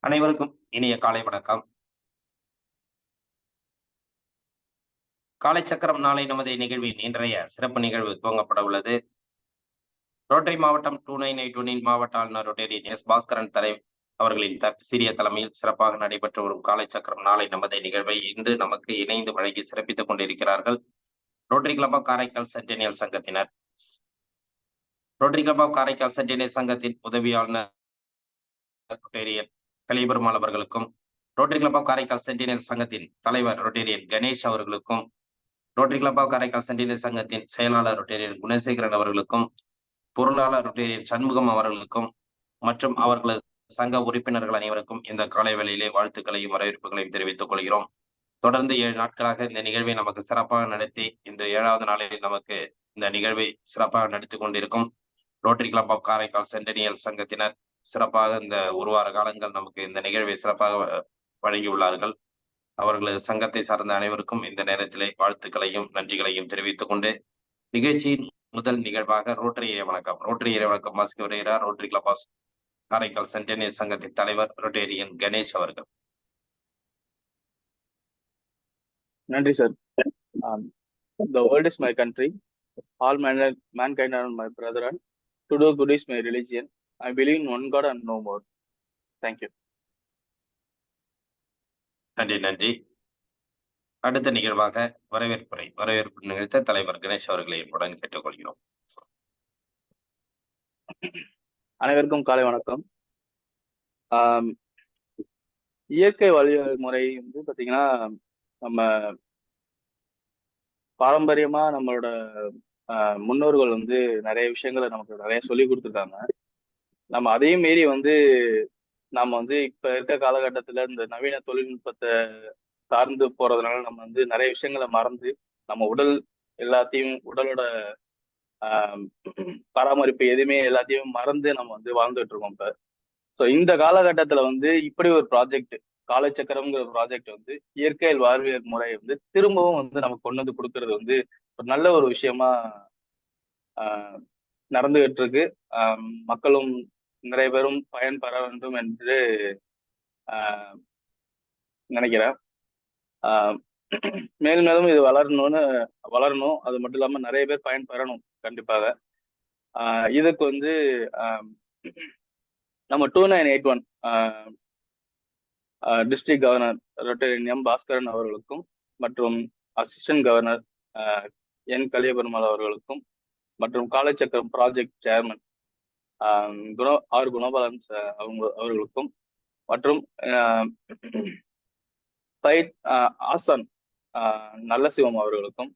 அனைவருக்கும் இனிய காலை வணக்கம். காலை சக்கரம் நாளை நமது நிகழ்வின் இன்றைய சிறப்பு நிகழ்வு துவங்கப்பட உள்ளது. ரோட்டரி மாவட்டம் 2981 மாவட்ட ஆளுநர் ரொட்டேரியன் எஸ் பாஸ்கரன் அவர்களின் சிறிய தலைமையில் சிறப்பாக நடைபெற்று வரும் காலை சக்கரம் நாளை நமது நிகழ்வை இன்று நமக்கு இணைந்து வழங்கி சிறப்பித்துக் கொண்டிருக்கிறார்கள் Rotary club of Karaikal centennial சங்கத்தினர். Rotary club of Karaikal centennial சங்கத்தின் உதவி ஆளுநர் ரொட்டேரியன் கலிபெருமாள் அவர்களுக்கும், Rotary club of Karaikal centennial சங்கத்தின் தலைவர் ரொட்டேரியன் கணேஷ் அவர்களுக்கும், Rotary club of Karaikal centennial சங்கத்தின் செயலாளர் ரொட்டேரியன் குணசேகரன் அவர்களுக்கும், பொருளாளர் ரொட்டேரியன் சண்முகம் அவர்களுக்கும் மற்றும் அவர்களது சங்க உறுப்பினர்கள் அனைவருக்கும் இந்த காலை வேளையிலே வாழ்த்துக்களையும் வரவேற்புகளையும் தெரிவித்துக் கொள்கிறோம். தொடர்ந்து 7 நாட்களாக இந்த நிகழ்வை நமக்கு சிறப்பாக நடத்தி இந்த 7வது நாளில் நமக்கு இந்த நிகழ்வை சிறப்பாக நடத்தி கொண்டிருக்கும் rotary club of Karaikal centennial சங்கத்தினர் சிறப்பாக இந்த ஒரு வார காலங்கள் நமக்கு இந்த நிகழ்வை சிறப்பாக வழங்கியுள்ளார்கள். அவர்களது சங்கத்தை சார்ந்த அனைவருக்கும் இந்த நேரத்திலே வாழ்த்துக்களையும் நன்றிகளையும் தெரிவித்துக் கொண்டு நிகழ்ச்சியின் முதல் நிகழ்வாக ரோட்டரி இறைவணக்கம் வாசிக்க வருகிறார் rotary club of Karaikal centennial சங்கத்தின் தலைவர் ரொட்டேரியன் கணேஷ் அவர்கள். நன்றி sir. The world is my country. All mankind are my brethren. To do good is my religion. I believe in one God and no more. Thank you. நன்றி. அடுத்த நிகழ்வாக வரவேற்பு நிகழ்த்த தலைவர் கணேஷ் அவர்களை உடன் கேட்டுக்கொள்கிறோம். அனைவருக்கும் காலை வணக்கம். இயற்கை வழிமுறை வந்து பாத்தீங்கன்னா நம்ம பாரம்பரியமா நம்மளோட முன்னோர்கள் வந்து நிறைய விஷயங்களை நமக்கு நிறைய சொல்லி கொடுத்துருக்காங்க. நம்ம அதையும் மீறி வந்து நம்ம வந்து இப்ப இருக்க காலகட்டத்துல இந்த நவீன தொழில்நுட்பத்தை சார்ந்து போறதுனால நம்ம வந்து நிறைய விஷயங்களை மறந்து நம்ம உடலோட பராமரிப்பு எதுவுமே எல்லாத்தையும் மறந்து நம்ம வந்து வாழ்ந்துட்டு இருக்கோம் இப்ப. ஸோ இந்த காலகட்டத்துல வந்து இப்படி ஒரு ப்ராஜெக்ட் காலச்சக்கரம்ங்கிற ப்ராஜெக்ட் வந்து இயற்கை வாழ்வியல் முறை வந்து திரும்பவும் வந்து நமக்கு கொண்டு வந்து கொடுக்கறது வந்து ஒரு நல்ல ஒரு விஷயமா நடந்துகிட்டு இருக்கு. மக்களும் நிறைய பேரும் பயன்பெற வேண்டும் என்று நினைக்கிறேன். மேலும் மேலும் இது வளரணும். அது மட்டும் இல்லாம நிறைய பேர் பயன்பெறணும் கண்டிப்பாக. இதுக்கு வந்து நம்ம 2981 district governor Rotarian M Bhaskaran அவர்களுக்கும் மற்றும் அசிஸ்டன்ட் கவர்னர் என் கலியபெருமாள் அவர்களுக்கும் மற்றும் காலச்சக்கரம் ப்ராஜெக்ட் சேர்மன் குணபாலன் அவர்களுக்கும் மற்றும் ஆசான் நல்லசிவம் அவர்களுக்கும்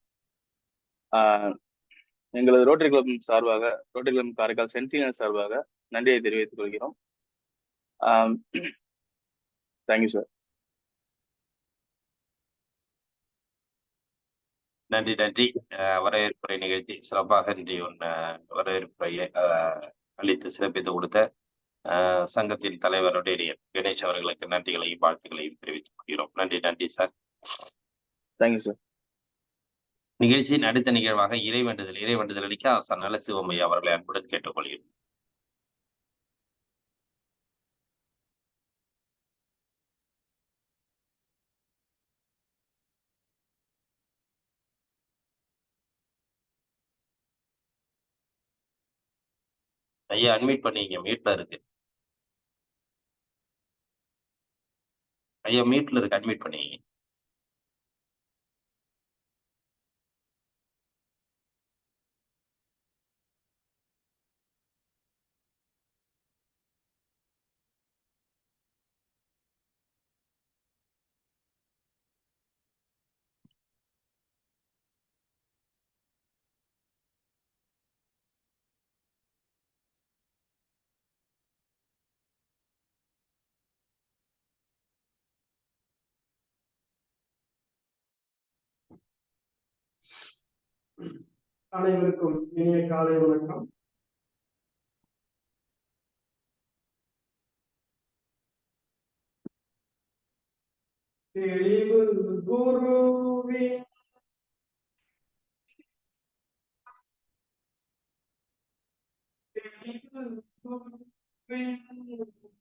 எங்களது ரோட்டரி கிளப் சார்பாக ரோட்டரி கிளப் காரைக்கால் சென்டினியல் சார்பாக நன்றியை தெரிவித்துக் கொள்கிறோம். Thank you sir. நன்றி. வரவேற்புரை நிகழ்ச்சி சிறப்பாக வரவேற்புரையை அளித்து சிறப்பித்து கொடுத்த சங்கத்தின் தலைவர் ரொட்டேரியன் கணேஷ் அவர்களுக்கு நன்றிகளையும் வாழ்த்துக்களையும் தெரிவித்துக் கொள்கிறோம். நன்றி சார். Thank you sir. நிகழ்ச்சியின் அடுத்த நிகழ்வாக இறைவேண்டுதல் அளிக்க ஆசான் நல்லசிவமையா அவர்களை அன்புடன் கேட்டுக்கொள்கிறோம். ஐயா அட்மிட் பண்ணீங்க, மீட்ல இருக்கு. ஐயா மீட்ல இருக்கு, அட்மிட் பண்ணீங்க. அனைவருக்கும் இனிய காலை வணக்கம். தெளிவு குருவின்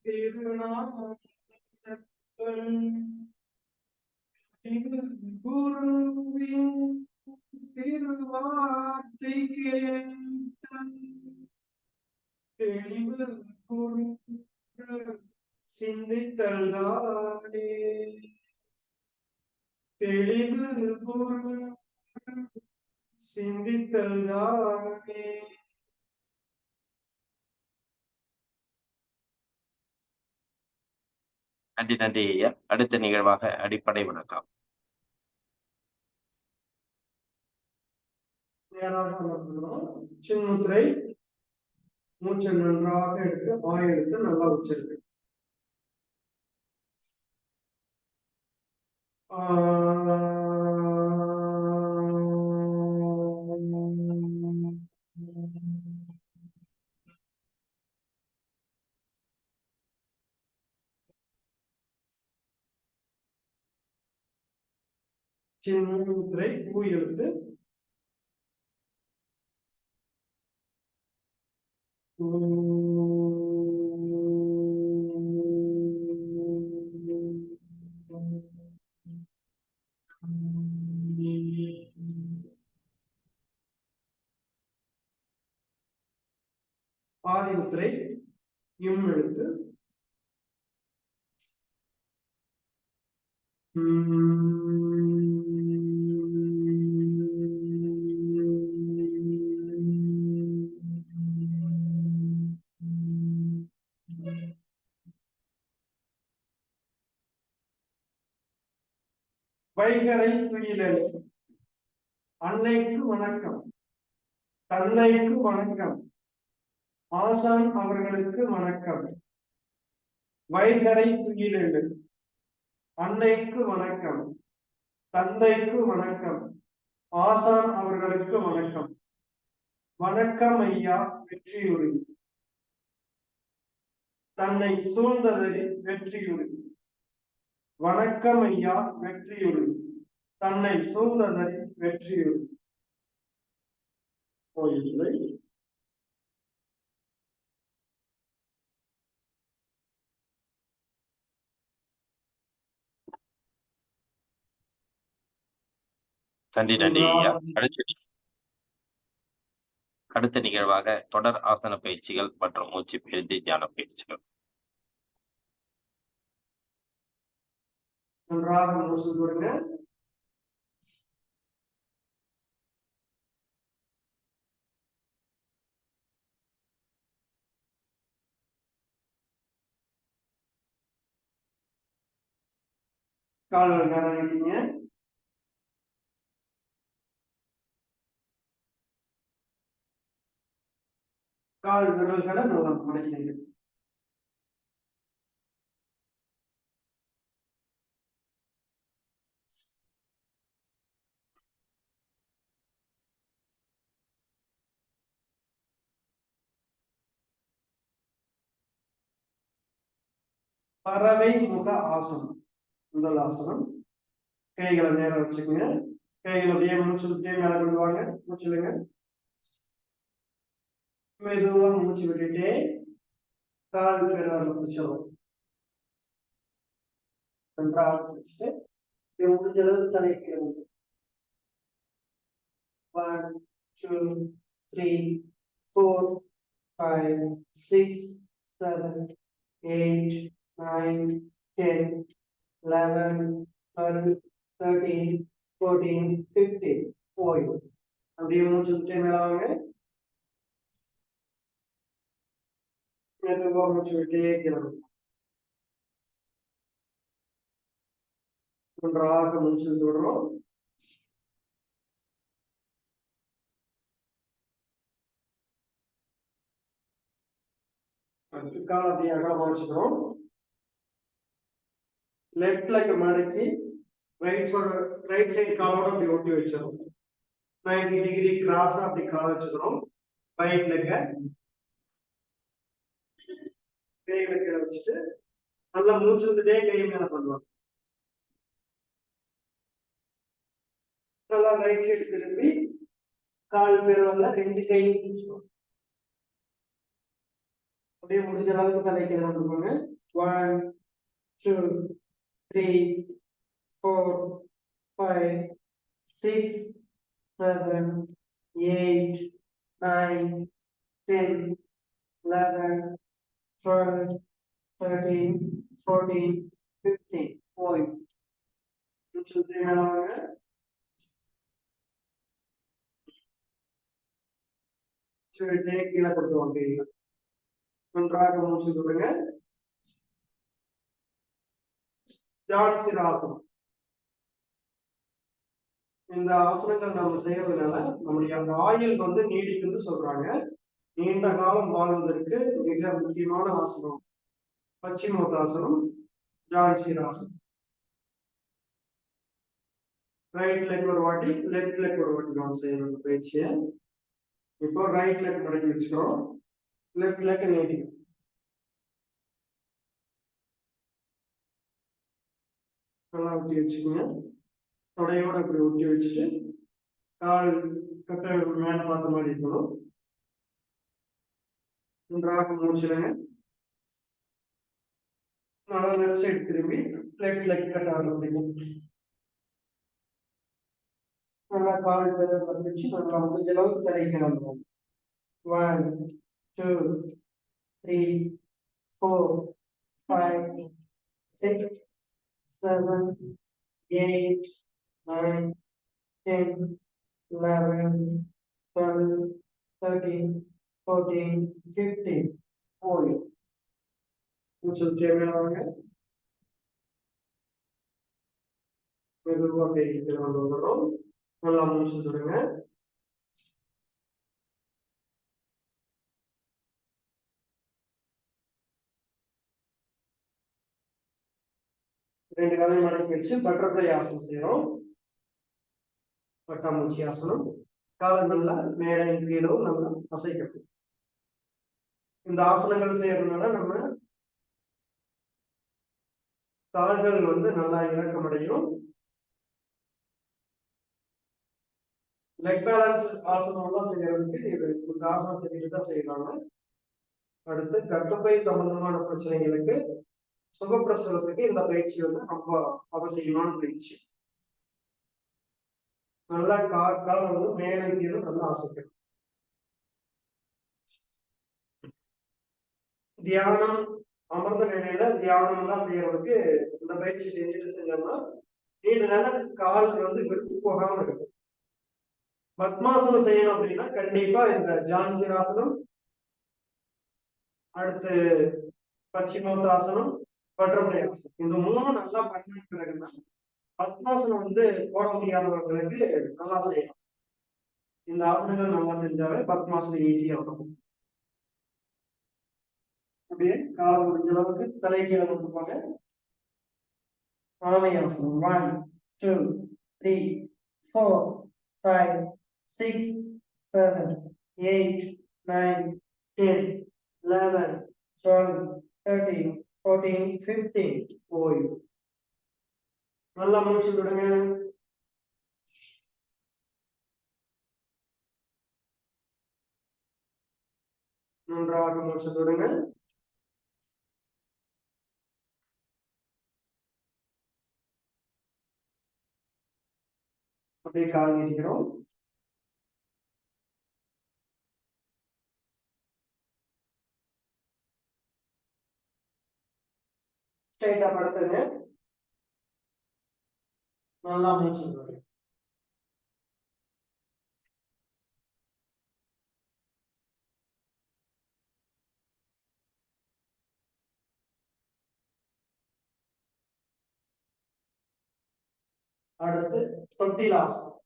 திருநாமம் குருவின் திருவார்த்தை கேட்ட தெளிவு குரு சிந்தித்தல்தானே தெளிவு குரு சிந்தித்தல்தானே. நன்றி நன்றி ஐயா. அடுத்த நிகழ்வாக அடிப்படை விளக்கம். நேராக அமர்ந்துகிறோம். சின்முத்திரை. மூச்சை நன்றாக எடுத்து வாய் எடுத்து நல்லா உச்சரிப்பு. சின்முத்திரை பூ எழுத்து ஆதி முத்திரை இம் எழுத்து வைகரை துயிலல். அன்னைக்கு வணக்கம், தன்னைக்கு வணக்கம், ஆசான் அவர்களுக்கு வணக்கம். வைகரை துயிலல். அன்னைக்கு வணக்கம், தந்தைக்கு வணக்கம், ஆசான் அவர்களுக்கு வணக்கம். வணக்கம் ஐயா வெற்றியுறுதி. தன்னை சூழ்ந்ததை வெற்றியுறுதி. வணக்கம் ஐயா வெற்றியுறுதி. தன்னை சூழ்ந்ததை வெற்றியுறுதி. கோயிலை நன்றி நன்றி ஐயா. அடுத்த நிகழ்வாக தொடர் ஆசன பயிற்சிகள் மற்றும் மூச்சு பயிற்சி தியான பயிற்சிகள். நன்றாக மூச்சு கொடுங்க. கால்கள் நேரம் வைக்கீங்க. கால் விரல்களை நல்லா மடக்கிங்க. பறவை முக ஆசனம். முதல் ஆசனம். கைகளை நேரம் வச்சுக்கோங்க. கைகளை அப்படியே மூச்சுட்டே மேல கொண்டு வாங்க. மூச்சுடுங்க. மெதுவா மூச்சு விட்டுட்டே கால் பெருவாள் பிடிச்சிடும். நன்றாக பிடிச்சிட்டு முடிஞ்ச அளவு தலைக்கு 1 2 3 4 5 6 7 8 9 10 11 12 13 14 15 போய் அப்படியே மூச்சு விட்டே மேல வாங்க. மெதுவா மூச்சு விட்டே கிளம்பு. நன்றாக மூச்சு விடுறோம். கால் அப்படியே அகலமா வச்சுக்கிறோம். லெஃப்ட் லெக் மடக்கி ரைட் சைடு காலோட அப்படி ஒட்டி வச்சிடும். 90 டிகிரி கிராஸா அப்படி கால வச்சுக்கிறோம். ரைட் லெக்க கைகளை கீழே வச்சுட்டு நல்லா மூச்சு விட்டுட்டே கை மேல பண்ணுவாங்க. நல்லா ரைட் சைடு திரும்பி கால் பெருவல்ல 2 கையும் பிடிச்சிடும். அப்படியே முடிஞ்ச அளவுக்கு தலைக்கு கொண்டு போங்க. 1 2, 3, 4, 5, 6, 7, 8, 9, 10, 11, 12, 13, 14, 15. போய் மேலாக கீழே கொடுத்துருவாங்க. நன்றாக மூச்சு விடுங்க. ஜான்சிராசனம். இந்த ஆசனங்கள் நம்ம செய்யறதுனால நம்முடைய அந்த ஆயுள் வந்து நீடிக்குன்னு சொல்றாங்க. நீண்ட காலம் வாழ்வதற்கு மிக முக்கியமான ஆசனம் பச்சிமோத்தாசனம், ஜான்சிராசனம். ரைட் லெக் ஒரு வாட்டி, லெஃப்ட் லெக் ஒரு வாட்டி நம்ம செய்யணும் இந்த பயிற்சியை. இப்போ ரைட் லெக் மடக்கி வச்சுக்கிறோம், லெஃப்ட் லெக் நீட்டிக்கும். நல்லா ஒட்டி வச்சுக்கோங்க. தொடையோட இப்படி ஒட்டி வச்சுட்டு கால் கட்டை மேல பார்த்த மாதிரி இருக்கணும். நன்றாக மூச்சுடுங்க. நல்லா லெஃப்ட் சைடு திரும்பி லெஃப்ட் லெக் கட்ட ஆரம்பிக்கும். நல்லா கால் வச்சு நல்லா முடிஞ்ச அளவுக்கு தரைக்கு வந்துடும். 1, 2, 3, 4, 5, 6, 7, 8, 9, 10, 11, 12, 13, 14, 15. போய் கொஞ்சம் தேவையானவங்க மெதுவாக கைக்கு கொண்டு வந்துடும். நல்லா மூச்சு விடுங்க. ரெண்டு காலையும் மடக்கி வச்சு பட்டர்ஃப்ளை ஆசனம் செய்யறோம். பட்டாம்பூச்சி ஆசனம். காலம் நல்லா மேலே கீழும் நல்லா அசைக்கணும். இந்த ஆசனங்கள் செய்யறதுனால நம்ம கால்கள் வந்து நல்லா இறக்கமடையும். லெக் பேலன்ஸ் ஆசனம் எல்லாம் செய்யறதுக்கு இந்த ஆசனம் செஞ்சுட்டு தான் செய்யறாங்க. அடுத்து கர்ப்பப்பை சம்பந்தமான பிரச்சனைகளுக்கு சுகப்பிரசவத்துக்கு இந்த பயிற்சி வந்து ரொம்ப அவசியமான பயிற்சி. நல்லா கால் வந்து மேலே கீழும் நல்லா அசைக்கணும். தியானம் அமர்ந்த நிலையில தியானம் எல்லாம் செய்யறதுக்கு இந்த பயிற்சி செஞ்சோம்னா நீண்ட நேரம் கால் வந்து விருத்து போகாம இருக்கும். பத்மாசனம் செய்யணும் அப்படின்னா கண்டிப்பா இந்த ஜான்சிராசனம், அடுத்து பச்சிமோத்தாசனம், பட்டர்ஃப்ளை ஆசனம், இந்த மூணும் நல்லா பண்ண பிறகுதான் பத்மாசனம் வந்து போட முடியாதவர்களுக்கு நல்லா செய்யலாம். இந்த ஆசனங்கள் நல்லா செஞ்சாவே பத்மாசனம் ஈஸியா இருக்கும். அப்படியே காலம் முடிஞ்ச அளவுக்கு தலைகீழ கொடுப்பாங்க. ஆமையாசனம். 1, 2, 3, 4, 5, 6, 7, 8, 9, 10, 11, 12, 13, 14, 15. போய் நல்லா மூச்சு விடுங்க. நன்றாக மூச்சு விடுங்க. அப்படியே கால் நீட்டிக்கிறோம். ஸ்ட்ரைட்டா படுத்துங்க. நல்லா மூச்சு விடுங்க. அடுத்து தொட்டிலாசனம்.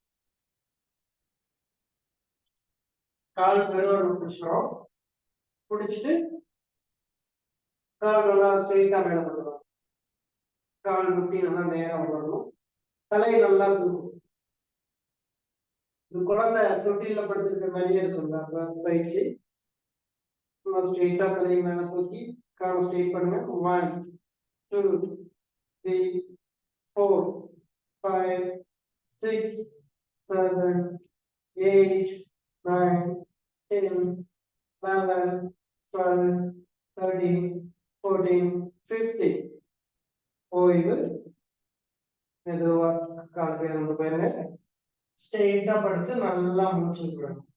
கால் பெருவரல் பிடிச்சிடும். பிடிச்சிட்டு கால் நல்லா ஸ்ட்ரெயிட்டா மேல பண்ணலாம். கால் முட்டி நல்லா நேரம் வரணும். தலை நல்லா தூக்கும். இந்த குழந்தை தொட்டில படுத்திருக்க மாதிரியே இருக்கும் பயிற்சி. ஸ்ட்ரெயிட்டா தலையை மேல தூக்கி காலை ஸ்ட்ரெயிட் பண்ணுங்க. 1, 2, 3, 4, 5, 6, 7, 8, 9, 10, 11, 12, 13, 14, 15. ஓய்வு. மெதுவா காலுக்கு கொண்டு போயிருங்க. ஸ்ட்ரெயிட்டா படுத்து நல்லா மூச்சு விடணும்.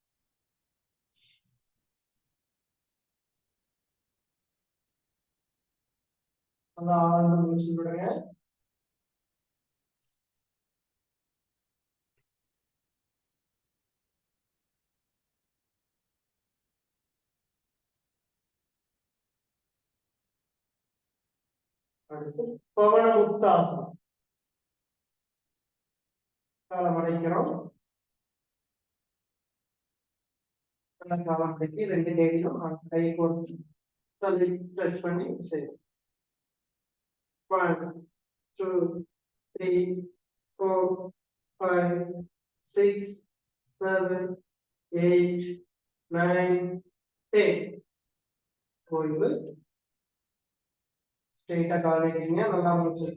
நல்லா ஆழ்ந்த மூச்சு விடுங்க. அடுத்து பவன முக்தாசனம். காலை மடக்கிறோம். காலை மடக்கி 2 கையிலும் கை கொடுத்து தள்ளி டச் பண்ணி செய்யும். 1 2 3 4 5 6 7 8 9 10. ஓய்வு. ஸ்ட்ரெயிட்டா கால் வைக்கிறீங்க. நல்லா மூச்சு.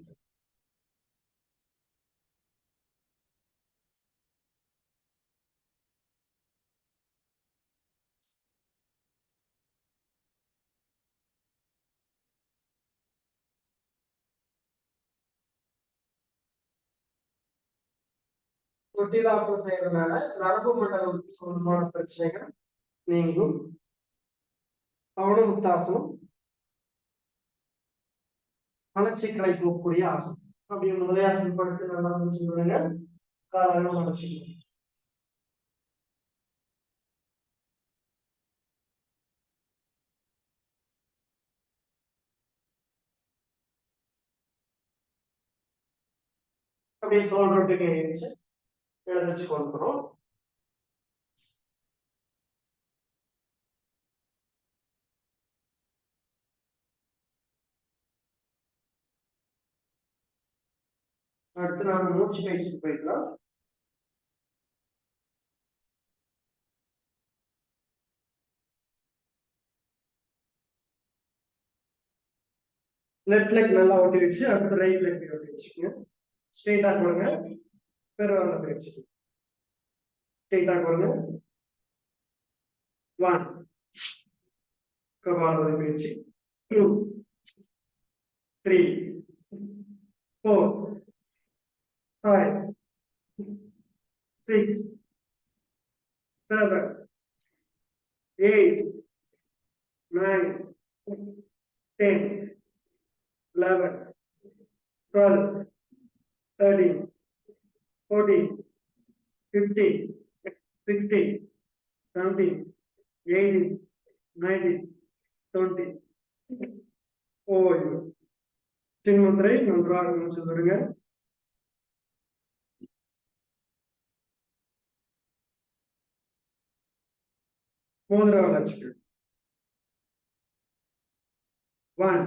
தொட்டிலாசனம் செய்யறதுனால நரம்பு மண்டலம் சம்பந்தமான பிரச்சனைகள் நீங்கும். பவன முக்தாசனம் மலச்சிக்கலை போகக்கூடிய ஆசனம். அப்படி முதலாசனம் படுத்து நல்லா மூச்சு விடுங்க. காலையில மலச்சிக்கலை. அப்படியே சோல்டருக்கு எழுந்துச்சு எழுந்துச்சு கொண்டுறோம். அடுத்து நாம மூச்சு பயிற்சிக்கு போயிடலாம். லெஃப்ட் லெக் நல்லா ஒட்டி வச்சு அடுத்து ரைட் லெக் ஒட்டி வச்சுக்கோங்க. ஸ்ட்ரெயிட்டா போடுங்க. பெருவாங்க பயிற்சி. ஸ்ட்ரெயிட்டா போடுங்க. 1 கபாலபதி பயிற்சி. 2 3 4 5 6 7 8 9 10 11 12 13 14 15 16 17 18 19 20. ஓய்வு. சின்முத்திரை நன்றாக மூச்சு விடுங்க. மோதிர வளர்ச்சிகள். 1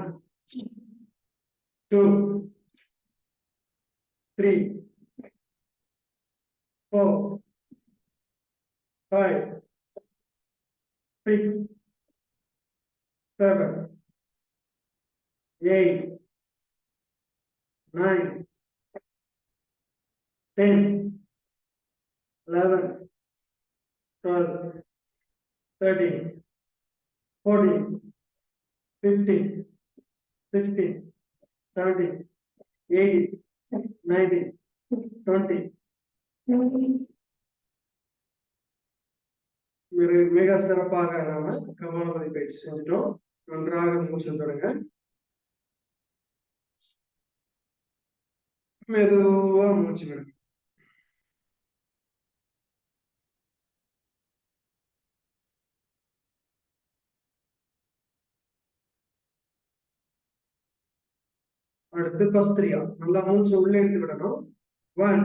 2 3 4 5 6 7 8 9 10 11 12 13 14 15 16 17 18 19 20. மிக சிறப்பாக நாம கபாலபதி பயிற்சி செஞ்சிட்டோம். நன்றாக மூச்சு தொடங்க. மெதுவா மூச்சு விடுங்க. அடுத்து பஸ்திரியா. நல்லா மூச்சு உள்ளே எடுத்து விடணும். 1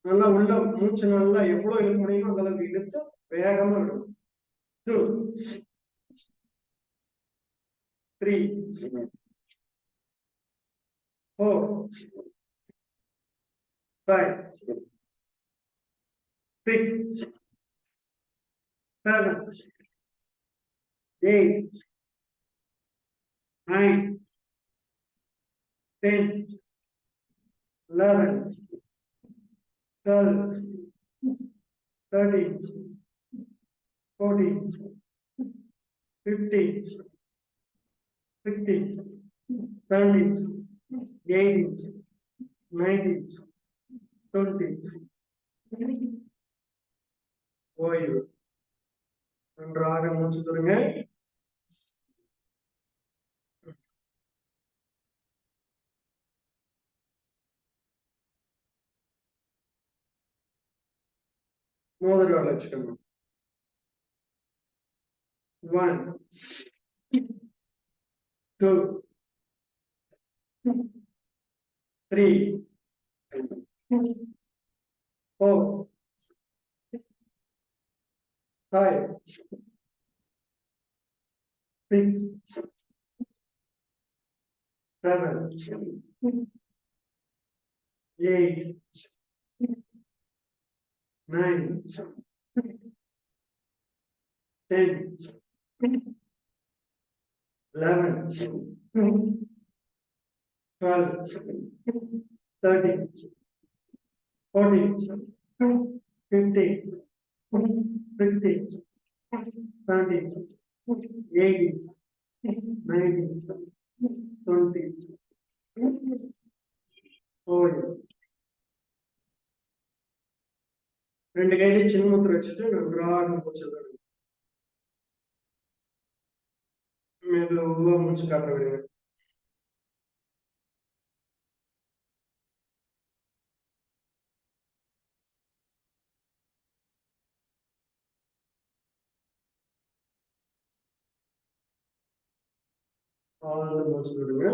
நல்லா உள்ள மூச்சு நல்லா எவ்வளவு இழுக்க முடியுமோ அந்த அளவுக்கு இழுத்து வேகமா விடும். 2 3 4 5 6 7 8 9 10 11 12 13 14 15 16, 17, 18, 19, 20. ஓய்வு. நன்றாக மூச்சு கொடுங்க. மோதிரம் வச்சுக்கணும். 1, 2, 3, 4, 5, 6, 7, 8, 9, 10, 11, 12, 13, 14, 15, 16, 17, 18, 19, 20. ஓய்வு. 2 கையில சின்முத்திரை வச்சுட்டு நன்றாக மூச்சு விடுங்க. மெதுவா மூச்சு காட்ட விடுங்க. ஆழ்ந்த மூச்சு விடுங்க.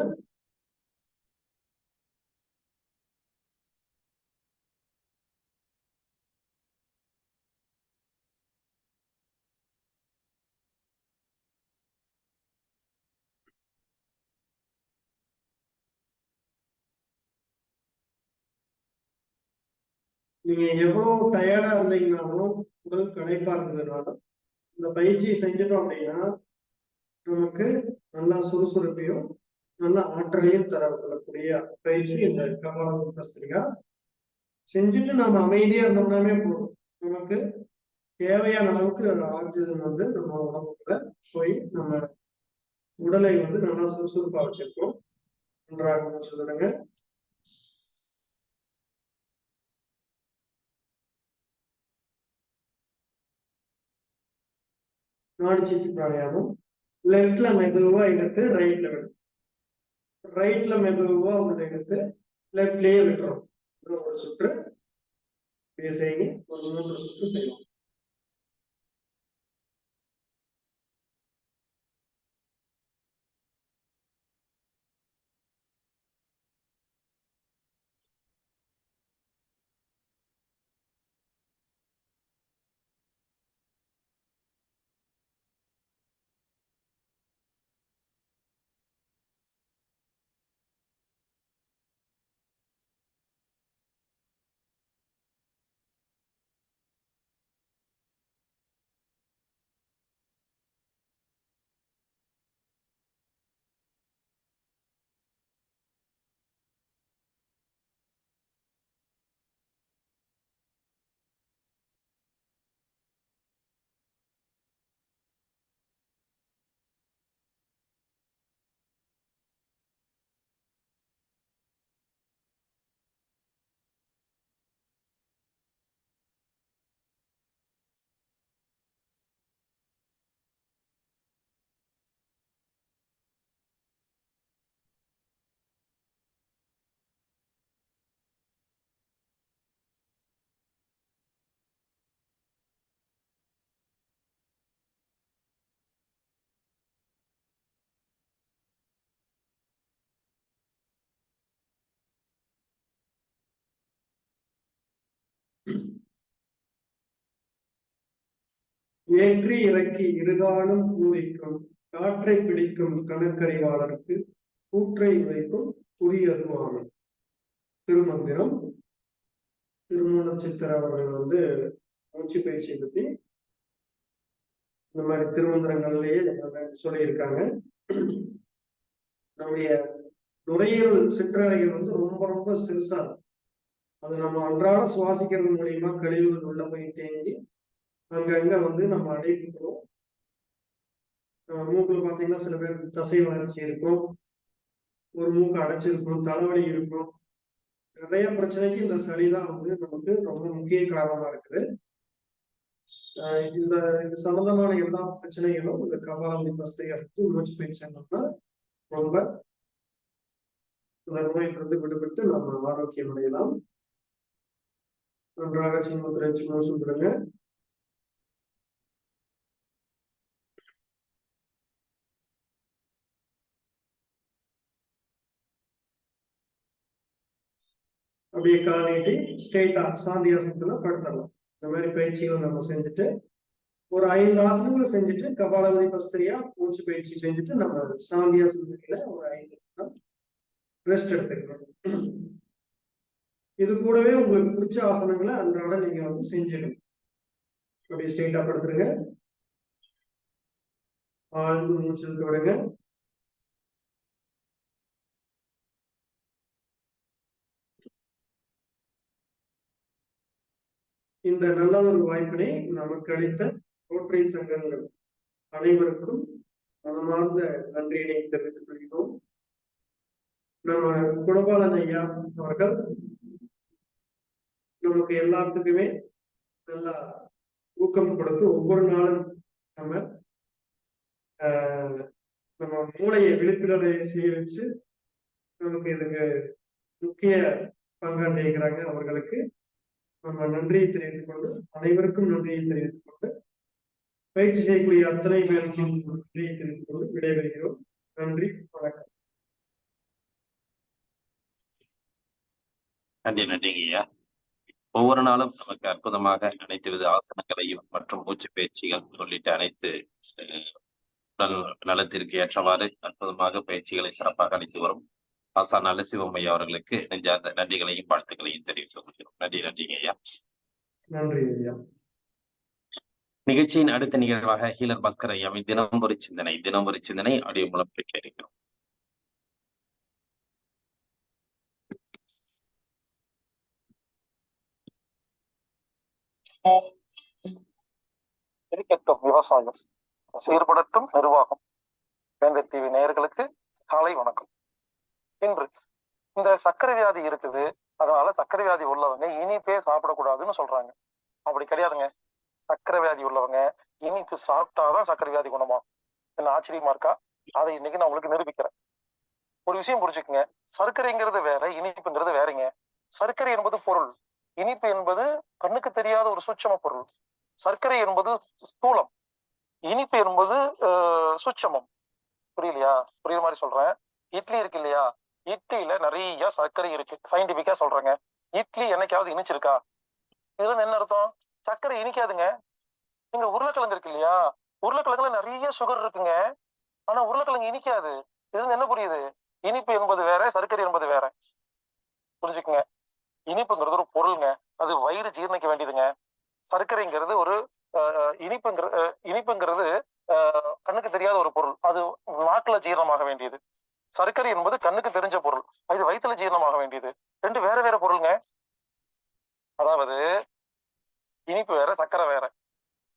நீங்க எவ்வளவு டயர்டா இருந்தீங்கன்னாலும், உடல் களைப்பா இருந்ததுனாலும் இந்த பயிற்சியை செஞ்சிட்டோம் அப்படின்னா நமக்கு நல்லா சுறுசுறுப்பையும் நல்ல ஆற்றலையும் தரக்கூடிய பயிற்சி இந்த கபாலபஸ்திரிகா. செஞ்சுட்டு நாம அமைதியா இருந்தோம்னாமே போதும். நமக்கு தேவையான அளவுக்கு ஆக்சிஜன் வந்து நம்ம உடம்புக்குள்ள போய் நம்ம உடலை வந்து நல்லா சுறுசுறுப்பா வச்சிருக்கோம். நன்றாக சொல்லுங்க. நாடி சீட்டு பிராணாயாமம். லெஃப்ட்ல மெதுவா எடுத்து ரைட்ல விடும். ரைட்ல மெதுவா உள்ள எடுத்து லெஃப்ட்லயே விட்டுரும். ஒரு சுற்று செய்யுங்க. ஒரு 3 சுற்று செய்யலாம். ஏற்றி இறக்கி இருகாலும் பூரிக்கும் காற்றை பிடிக்கும் கணக்கறிவாளருக்கு கூற்றை வைக்கும் புரியதுவான திருமந்திரம். திருமூலர் சித்தர் அவர்கள் வந்து மூச்சு பயிற்சியை பத்தி இந்த மாதிரி திருமந்திரங்கள்லயே சொல்லியிருக்காங்க. நம்முடைய நுரையீரல் சிற்றறைகள் வந்து ரொம்ப ரொம்ப சிறுசா, அது நம்ம அன்றாட சுவாசிக்கிறது மூலியமா கழிவுகள் உள்ள போய் தேங்கி அங்கங்க வந்து நம்ம அடைக்கிறோம். மூக்குல பாத்தீங்கன்னா சில பேர் தசை வளர்ச்சி இருக்கும், ஒரு மூக்கு அடைச்சிருக்கும், தலைவலி இருக்கும். நிறைய பிரச்சனைக்கு இந்த சளிதான் வந்து நமக்கு ரொம்ப முக்கிய காரணமா இருக்குது. இந்த இது சம்பந்தமான எல்லா பிரச்சனைகளும் இந்த கபாலி பஸ்தை அடுத்து மூச்சு பயிற்சி செஞ்சோம்னா ரொம்ப இந்த நோயிலிருந்து விடுபட்டு நம்ம ஆரோக்கியம் அடையலாம். நன்றாக சின்முத்திரை மூச்சு விடுங்க. அப்படியே கால் நீட்டி ஸ்ட்ரெயிட்டா சாந்தியாசனத்துல படுத்தலாம். இந்த மாதிரி பயிற்சிகள் நம்ம செஞ்சுட்டு ஒரு 5 ஆசனங்கள் செஞ்சுட்டு கபாலபதி பஸ்திரியா மூச்சு பயிற்சி செஞ்சுட்டு நம்ம சாந்தியாசனத்துல ஒரு 5 நிமிஷம் ரெஸ்ட் எடுத்துக்கணும். இது கூடவே உங்களுக்கு பிடிச்ச ஆசனங்களை அன்றாட நீங்க வந்து செஞ்சிடணும். அப்படியே ஸ்ட்ரெயிட்டா படுத்துருங்க. ஆழ்ந்து மூச்சு இழுத்து விடுங்க. இந்த நல்ல ஒரு வாய்ப்பினை நமக்கு அளித்த ரோட்டரி சங்கங்கள் அனைவருக்கும் மனமார்ந்த நன்றியினை தெரிவித்துக் கொள்கிறோம். நம்ம குணபாலன் ஐயா அவர்கள் நமக்கு எல்லாத்துக்குமே நல்லா ஊக்கம் கொடுத்து ஒவ்வொரு நாளும் நம்ம நம்ம மூளையை விழிப்புணர்வை செய்ய வச்சு நமக்கு இதுக்கு முக்கிய பங்காற்றுகிறாங்க. அவர்களுக்கு நம்ம நன்றியை தெரிவித்துக் கொண்டு அனைவருக்கும் நன்றியை தெரிவித்துக் கொண்டு பயிற்சி செய்யக்கூடிய அத்தனை பேருக்கும் நன்றியை தெரிவித்துக் கொண்டு விடைபெறுகிறோம். நன்றி, வணக்கம். நன்றிங்க ஐயா. ஒவ்வொரு நாளும் நமக்கு அற்புதமாக அனைத்து வித ஆசனங்களையும் மற்றும் மூச்சு பயிற்சிகள் உள்ளிட்ட அனைத்து உடல் நலத்திற்கு ஏற்றவாறு அற்புதமாக பயிற்சிகளை சிறப்பாக அளித்து வரும் ஆசான் நலசிவம் ஐயா அவர்களுக்கு நெஞ்சார்ந்த நன்றிகளையும் வாழ்த்துக்களையும் தெரிவித்துக் கொள்கிறோம். நன்றிங்க ஐயா. நன்றி ஐயா. நிகழ்ச்சியின் அடுத்த நிகழ்வாக ஹீலர் பாஸ்கர் ஐயாவின் தினம் ஒரு சிந்தனை ஆடியோ மூலம் கேட்க இருக்கிறோம். விவசாயம் சீர்படட்டும் நிர்வாகம். வேந்தர் டிவி நேயர்களுக்கு காலை வணக்கம். இன்று இந்த சர்க்கரை வியாதி இருக்குது, அதனால சர்க்கரை வியாதி உள்ளவங்க இனிப்பே சாப்பிடக்கூடாதுன்னு சொல்றாங்க. அப்படி கிடையாதுங்க. சர்க்கரை வியாதி உள்ளவங்க இனிப்பு சாப்பிட்டாதான் சர்க்கரை வியாதி குணமாகும். என்ன ஆச்சரியமா இருக்கா? அதை இன்னைக்கு நான் உங்களுக்கு நிரூபிக்கிறேன். ஒரு விஷயம் புரிஞ்சுக்குங்க. சர்க்கரைங்கிறது வேற, இனிப்புங்கிறது வேறங்க. சர்க்கரை என்பது பொருள், இனிப்பு என்பது கண்ணுக்கு தெரியாத ஒரு சூட்சம பொருள். சர்க்கரை என்பது ஸ்தூலம், இனிப்பு என்பது சூட்சமம். புரியலையா? புரியுற மாதிரி சொல்றேன். இட்லி இருக்கு இல்லையா, இட்லியில நிறைய சர்க்கரை இருக்கு. சயின்டிபிக்கா சொல்றேங்க. இட்லி என்னைக்காவது இனிச்சிருக்கா? இதுல இருந்து என்ன அர்த்தம்? சர்க்கரை இனிக்காதுங்க. நீங்க உருளைக்கிழங்கு இருக்கு இல்லையா, உருளைக்கிழங்குல நிறைய சுகர் இருக்குங்க, ஆனா உருளைக்கிழங்கு இனிக்காது. இதுல இருந்து என்ன புரியுது? இனிப்பு என்பது வேற, சர்க்கரை என்பது வேற. புரிஞ்சுக்குங்க. இனிப்புங்கிறது ஒரு பொருளுங்க, அது வயிறு ஜீரணிக்க வேண்டியதுங்க. சர்க்கரைங்கிறது ஒரு இனிப்புங்கிறது கண்ணுக்கு தெரியாத ஒரு பொருள், அது நாக்குல ஜீரணமாக வேண்டியது. சர்க்கரை என்பது கண்ணுக்கு தெரிஞ்ச பொருள், அது வயிற்றுல ஜீரணமாக வேண்டியது. ரெண்டு வேற வேற பொருளுங்க. அதாவது இனிப்பு வேற, சர்க்கரை வேற.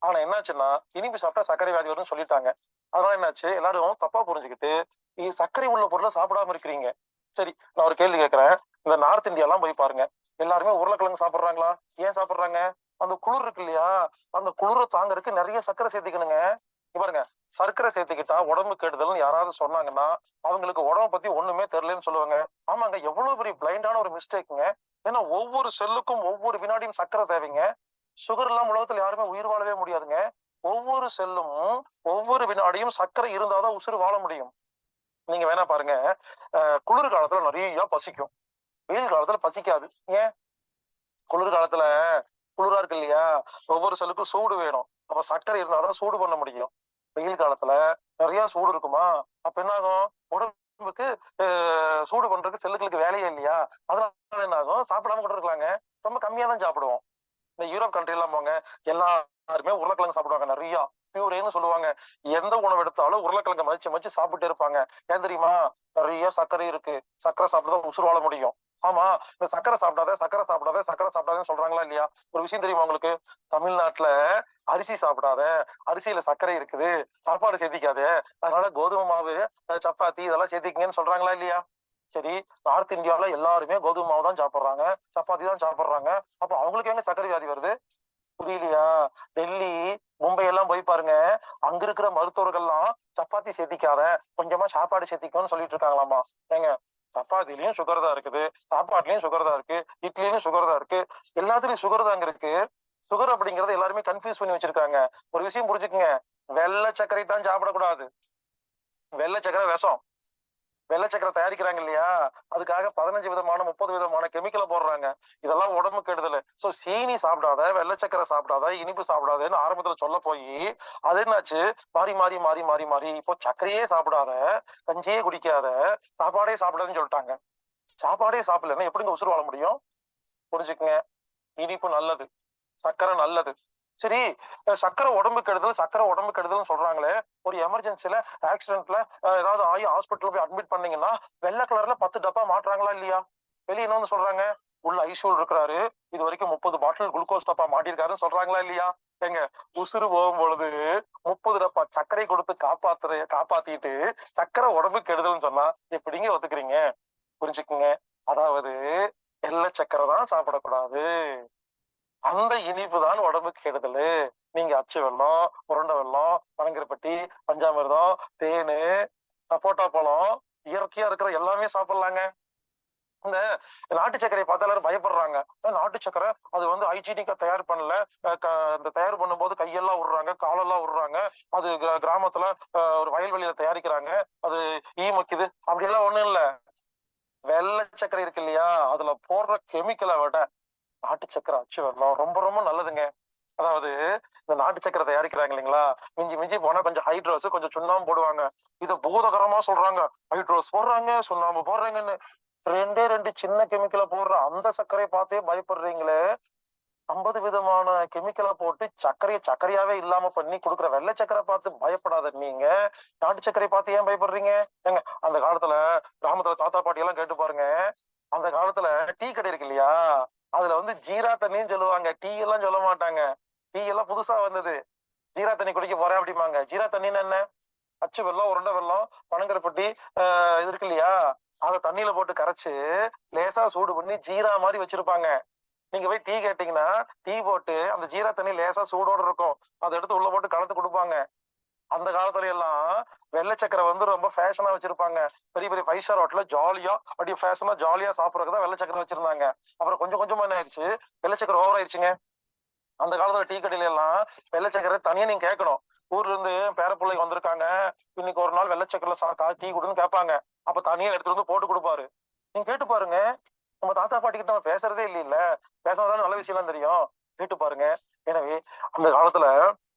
ஆனா என்னாச்சுன்னா, இனிப்பு சாப்பிட்டா சர்க்கரை வியாதி வரும்னு சொல்லிட்டாங்க. அதனால என்னாச்சு, எல்லாரும் தப்பா புரிஞ்சுக்கிட்டு சர்க்கரை உள்ள பொருளை சாப்பிடாம இருக்கிறீங்க. சரி, நான் ஒரு கேள்வி கேட்கிறேன். இந்த நார்த் இந்தியா எல்லாம் போய் பாருங்க, எல்லாருமே உருளைக்கிழங்கு சாப்பிடுறாங்களா? ஏன் சாப்பிடுறாங்க? அந்த குளிர் இருக்கு இல்லையா, அந்த குளிரை தாங்கறதுக்கு நிறைய சர்க்கரை சேர்த்துக்கணுங்க. பாருங்க, சர்க்கரை சேர்த்துக்கிட்டா உடம்பு கெடுதல்னு யாராவது சொன்னாங்கன்னா அவங்களுக்கு உடம்பு பத்தி ஒண்ணுமே தெரியலன்னு சொல்லுவாங்க. ஆமாங்க, எவ்வளவு பெரிய பிளைண்டான ஒரு மிஸ்டேக்குங்க. ஏன்னா ஒவ்வொரு செல்லுக்கும் ஒவ்வொரு வினாடியும் சர்க்கரை தேவைங்க. சுகர் இல்லாம உலகத்துல யாருமே உயிர் வாழவே முடியாதுங்க. ஒவ்வொரு செல்லும் ஒவ்வொரு வினாடியும் சர்க்கரை இருந்தாதான் உசுறு வாழ முடியும். நீங்க வேணா பாருங்க, குளிர் காலத்துல நிறைய பசிக்கும், வெயில் காலத்துல பசிக்காது. ஏன்? குளிர் காலத்துல குளிரா இருக்கு இல்லையா, ஒவ்வொரு செல்லுக்கும் சூடு வேணும். அப்ப சர்க்கரை இருந்தாதான் சூடு பண்ண முடியும். வெயில் காலத்துல நிறைய சூடு இருக்குமா, அப்ப என்ன ஆகும்? உடம்புக்கு சூடு பண்றதுக்கு செல்லுகளுக்கு வேலையே இல்லையா, அதனால என்ன ஆகும்? சாப்பிடாம கூட இருக்கலாங்க, ரொம்ப கம்மியா தான் சாப்பிடுவோம். இந்த யூரோப் கண்ட்ரி எல்லாம் போங்க, எல்லாருமே உருளைக்கிழங்கு சாப்பிடுவாங்க. நிறைய பியூரேன்னு சொல்லுவாங்க. எந்த உணவு எடுத்தாலும் உருளைக்கிழங்கு மதிச்சு மதிச்சு சாப்பிட்டு இருப்பாங்க. ஏன் தெரியுமா? நிறைய சர்க்கரை இருக்கு, சர்க்கரை சாப்பிட்டுதான் உசுறு வாழ முடியும். ஆமா, இந்த சக்கரை சாப்பிடாத சக்கரை சாப்பிடாத சக்கரை சாப்பிடாதன்னு சொல்றாங்களா இல்லையா? ஒரு விஷயம் தெரியுமா உங்களுக்கு? தமிழ்நாட்டுல அரிசி சாப்பிடாத, அரிசியில சர்க்கரை இருக்குது, சாப்பாடு சேர்த்திக்காத, அதனால கோதுமை மாவு, சப்பாத்தி இதெல்லாம் சேர்த்திக்கங்கன்னு சொல்றாங்களா இல்லையா? சரி, நார்த் இந்தியாவுல எல்லாருமே கோதுமை மாவு தான் சாப்பிடுறாங்க, சப்பாத்தி தான் சாப்பிடுறாங்க. அப்ப அவங்களுக்கு எங்க சர்க்கரை வியாதி வருது? புரியலையா? டெல்லி, மும்பை எல்லாம் போய் பாருங்க. அங்க இருக்கிற மருத்துவர்கள்லாம் சப்பாத்தி சேர்த்திக்காத, கொஞ்சமா சாப்பாடு சேர்த்திக்கோன்னு சொல்லிட்டு இருக்காங்களாமா. ஏங்க, சப்பாத்திலயும் சுகர் தான் இருக்குது, சாப்பாட்டுலயும் சுகர் தான் இருக்கு, இட்லிலயும் சுகர் தான் இருக்கு, எல்லாத்துலயும் சுகர் தாங்க இருக்கு. சுகர் அப்படிங்கறத எல்லாருமே கன்ஃபியூஸ் பண்ணி வச்சிருக்காங்க. ஒரு விஷயம் புரிஞ்சுக்குங்க, வெள்ளை சர்க்கரை தான் சாப்பிடக்கூடாது. வெள்ளை சர்க்கரை விஷம். வெள்ளை சக்கரை தயாரிக்கிறாங்க இல்லையா, அதுக்காக 15 விதமான 30 விதமான கெமிக்கலை போடுறாங்க. இதெல்லாம் உடம்பு கெடுதல். சோ சீனி சாப்பிடாத, வெள்ளை சக்கரை சாப்பிடாத, இனிப்பு சாப்பிடாதன்னு ஆரம்பத்துல சொல்ல போய் அது என்னாச்சு, மாறி மாறி மாறி மாறி மாறி இப்போ சர்க்கரையே சாப்பிடாத, கஞ்சியே குடிக்காத, சாப்பாடே சாப்பிடாதுன்னு சொல்லிட்டாங்க. சாப்பாடே சாப்பிடலன்னா எப்படிங்க உசுறு வாழ முடியும்? புரிஞ்சுக்குங்க, இனிப்பு நல்லது, சர்க்கரை நல்லது. சரி, சர்க்கரை உடம்பு கெடுதல், சர்க்கரை உடம்பு கெடுதல்னு சொல்றாங்களே, ஒரு எமர்ஜென்சில ஆக்சிடென்ட்ல ஏதாவது ஆகி ஹாஸ்பிட்டல் போய் அட்மிட் பண்ணீங்கன்னா வெள்ளை கலர்ல 10 டப்பா மாட்டுறாங்களா இல்லையா? வெளியே என்ன வந்து சொல்றாங்க, உள்ள ஐசியூல் இருக்கிறாரு, இது வரைக்கும் 30 பாட்டில் குளுக்கோஸ் டப்பா மாட்டிருக்காருன்னு சொல்றாங்களா இல்லையா? ஏங்க, உசுறு போகும் பொழுது 30 டப்பா சர்க்கரை கொடுத்து காப்பாத்திட்டு சர்க்கரை உடம்பு கெடுதல்னு சொன்னா எப்படிங்க ஒத்துக்கிறீங்க? புரிஞ்சுக்குங்க, அதாவது வெள்ளை சர்க்கரை தான் சாப்பிடக்கூடாது, அந்த இனிப்பு தான் உடம்புக்கு கெடுதலு. நீங்க அச்சு வெல்லம், உருண்டை வெல்லம், பனங்கருப்பட்டி, பஞ்சாமிர்தம், தேனு, சப்போட்டா பழம், இயற்கையா இருக்கிற எல்லாமே சாப்பிடலாங்க. இந்த நாட்டு சர்க்கரையை பார்த்து எல்லாரும் பயப்படுறாங்க. நாட்டு சர்க்கரை அது வந்து ஹைஜீனிக்கா தயார் பண்ணல, இந்த தயார் பண்ணும்போது கையெல்லாம் விடுறாங்க, காலெல்லாம் விடுறாங்க, அது கிராமத்துல ஒரு வயல்வெளியில தயாரிக்கிறாங்க, அது ஈமக்குது, அப்படியெல்லாம் ஒண்ணும் இல்ல. வெள்ளை சர்க்கரை இருக்கு இல்லையா, அதுல போடுற கெமிக்கலை விட நாட்டு சக்கரை அச்சு வெல்லம் ரொம்ப ரொம்ப நல்லதுங்க. அதாவது இந்த நாட்டு சக்கரை தயாரிக்கிறாங்க இல்லைங்களா, மிஞ்சி மிஞ்சி போனா கொஞ்சம் ஹைட்ரோஸ் கொஞ்சம் சுண்ணாம்பு போடுவாங்க. இத பூதகரமா சொல்றாங்க, ஹைட்ரோஸ் போடுறாங்க சுண்ணாம்பு போடுறாங்கன்னு. ரெண்டே ரெண்டு சின்ன கெமிக்கலை போடுற அந்த சர்க்கரையை பார்த்தே பயப்படுறீங்களே, 50 விதமான கெமிக்கலை போட்டு சர்க்கரையாவே இல்லாம பண்ணி கொடுக்குற வெள்ளை சக்கரை பார்த்து பயப்படாத நீங்க, நாட்டு சர்க்கரை பார்த்து ஏன் பயப்படுறீங்க? ஏங்க, அந்த காலத்துல கிராமத்துல தாத்தா பாட்டி எல்லாம் கேட்டு பாருங்க, அந்த காலத்துல டீ கடை இருக்கு இல்லையா, அதுல வந்து ஜீரா தண்ணின்னு சொல்லுவாங்க, டீ எல்லாம் சொல்ல மாட்டாங்க. டீ எல்லாம் புதுசா வந்தது. ஜீரா தண்ணி குடிக்க போறேன் அப்படிம்பாங்க. ஜீரா தண்ணின்னு என்ன? அச்சு வெல்லம், உருண்டை வெல்லம், பனங்கருப்பட்டி, இது இருக்கு இல்லையா, அதை தண்ணியில போட்டு கரைச்சு லேசா சூடு பண்ணி ஜீரா மாதிரி வச்சிருப்பாங்க. நீங்க போய் டீ கேட்டீங்கன்னா டீ போட்டு அந்த ஜீரா தண்ணி லேசா சூடோட இருக்கும், அதை எடுத்து உள்ள போட்டு கலந்து கொடுப்பாங்க. அந்த காலத்துல எல்லாம் வெள்ளை சக்கரை வந்து ரொம்ப ஃபேஷனா வச்சிருப்பாங்க. பெரிய பெரிய 5 ஸ்டார் ஹோட்டல்ல ஜாலியா அப்படியே ஃபேஷனா ஜாலியா சாப்பிடறதுக்கு தான் வெள்ளை சக்கரை வச்சிருந்தாங்க. அப்புறம் கொஞ்சம் கொஞ்சமா என்ன ஆயிடுச்சு, வெள்ளை சக்கரை ஓவர் ஆயிடுச்சுங்க. அந்த காலத்துல டீ கடையில எல்லாம் வெள்ளை சக்கரை தனியா நீங்க கேட்கணும். ஊர்ல இருந்து பேர பிள்ளைங்க வந்திருக்காங்க, இன்னைக்கு ஒரு நாள் வெள்ளை சக்கரைல டீ கொடுன்னு கேட்பாங்க. அப்ப தனியா எடுத்துட்டு வந்து போட்டு கொடுப்பாரு. நீங்க கேட்டு பாருங்க, நம்ம தாத்தா பாட்டி கிட்ட நம்ம பேசுறதே இல்ல, பேசுறதால நல்ல விஷயம் எல்லாம் தெரியும், கேட்டு பாருங்க. எனவே அந்த காலத்துல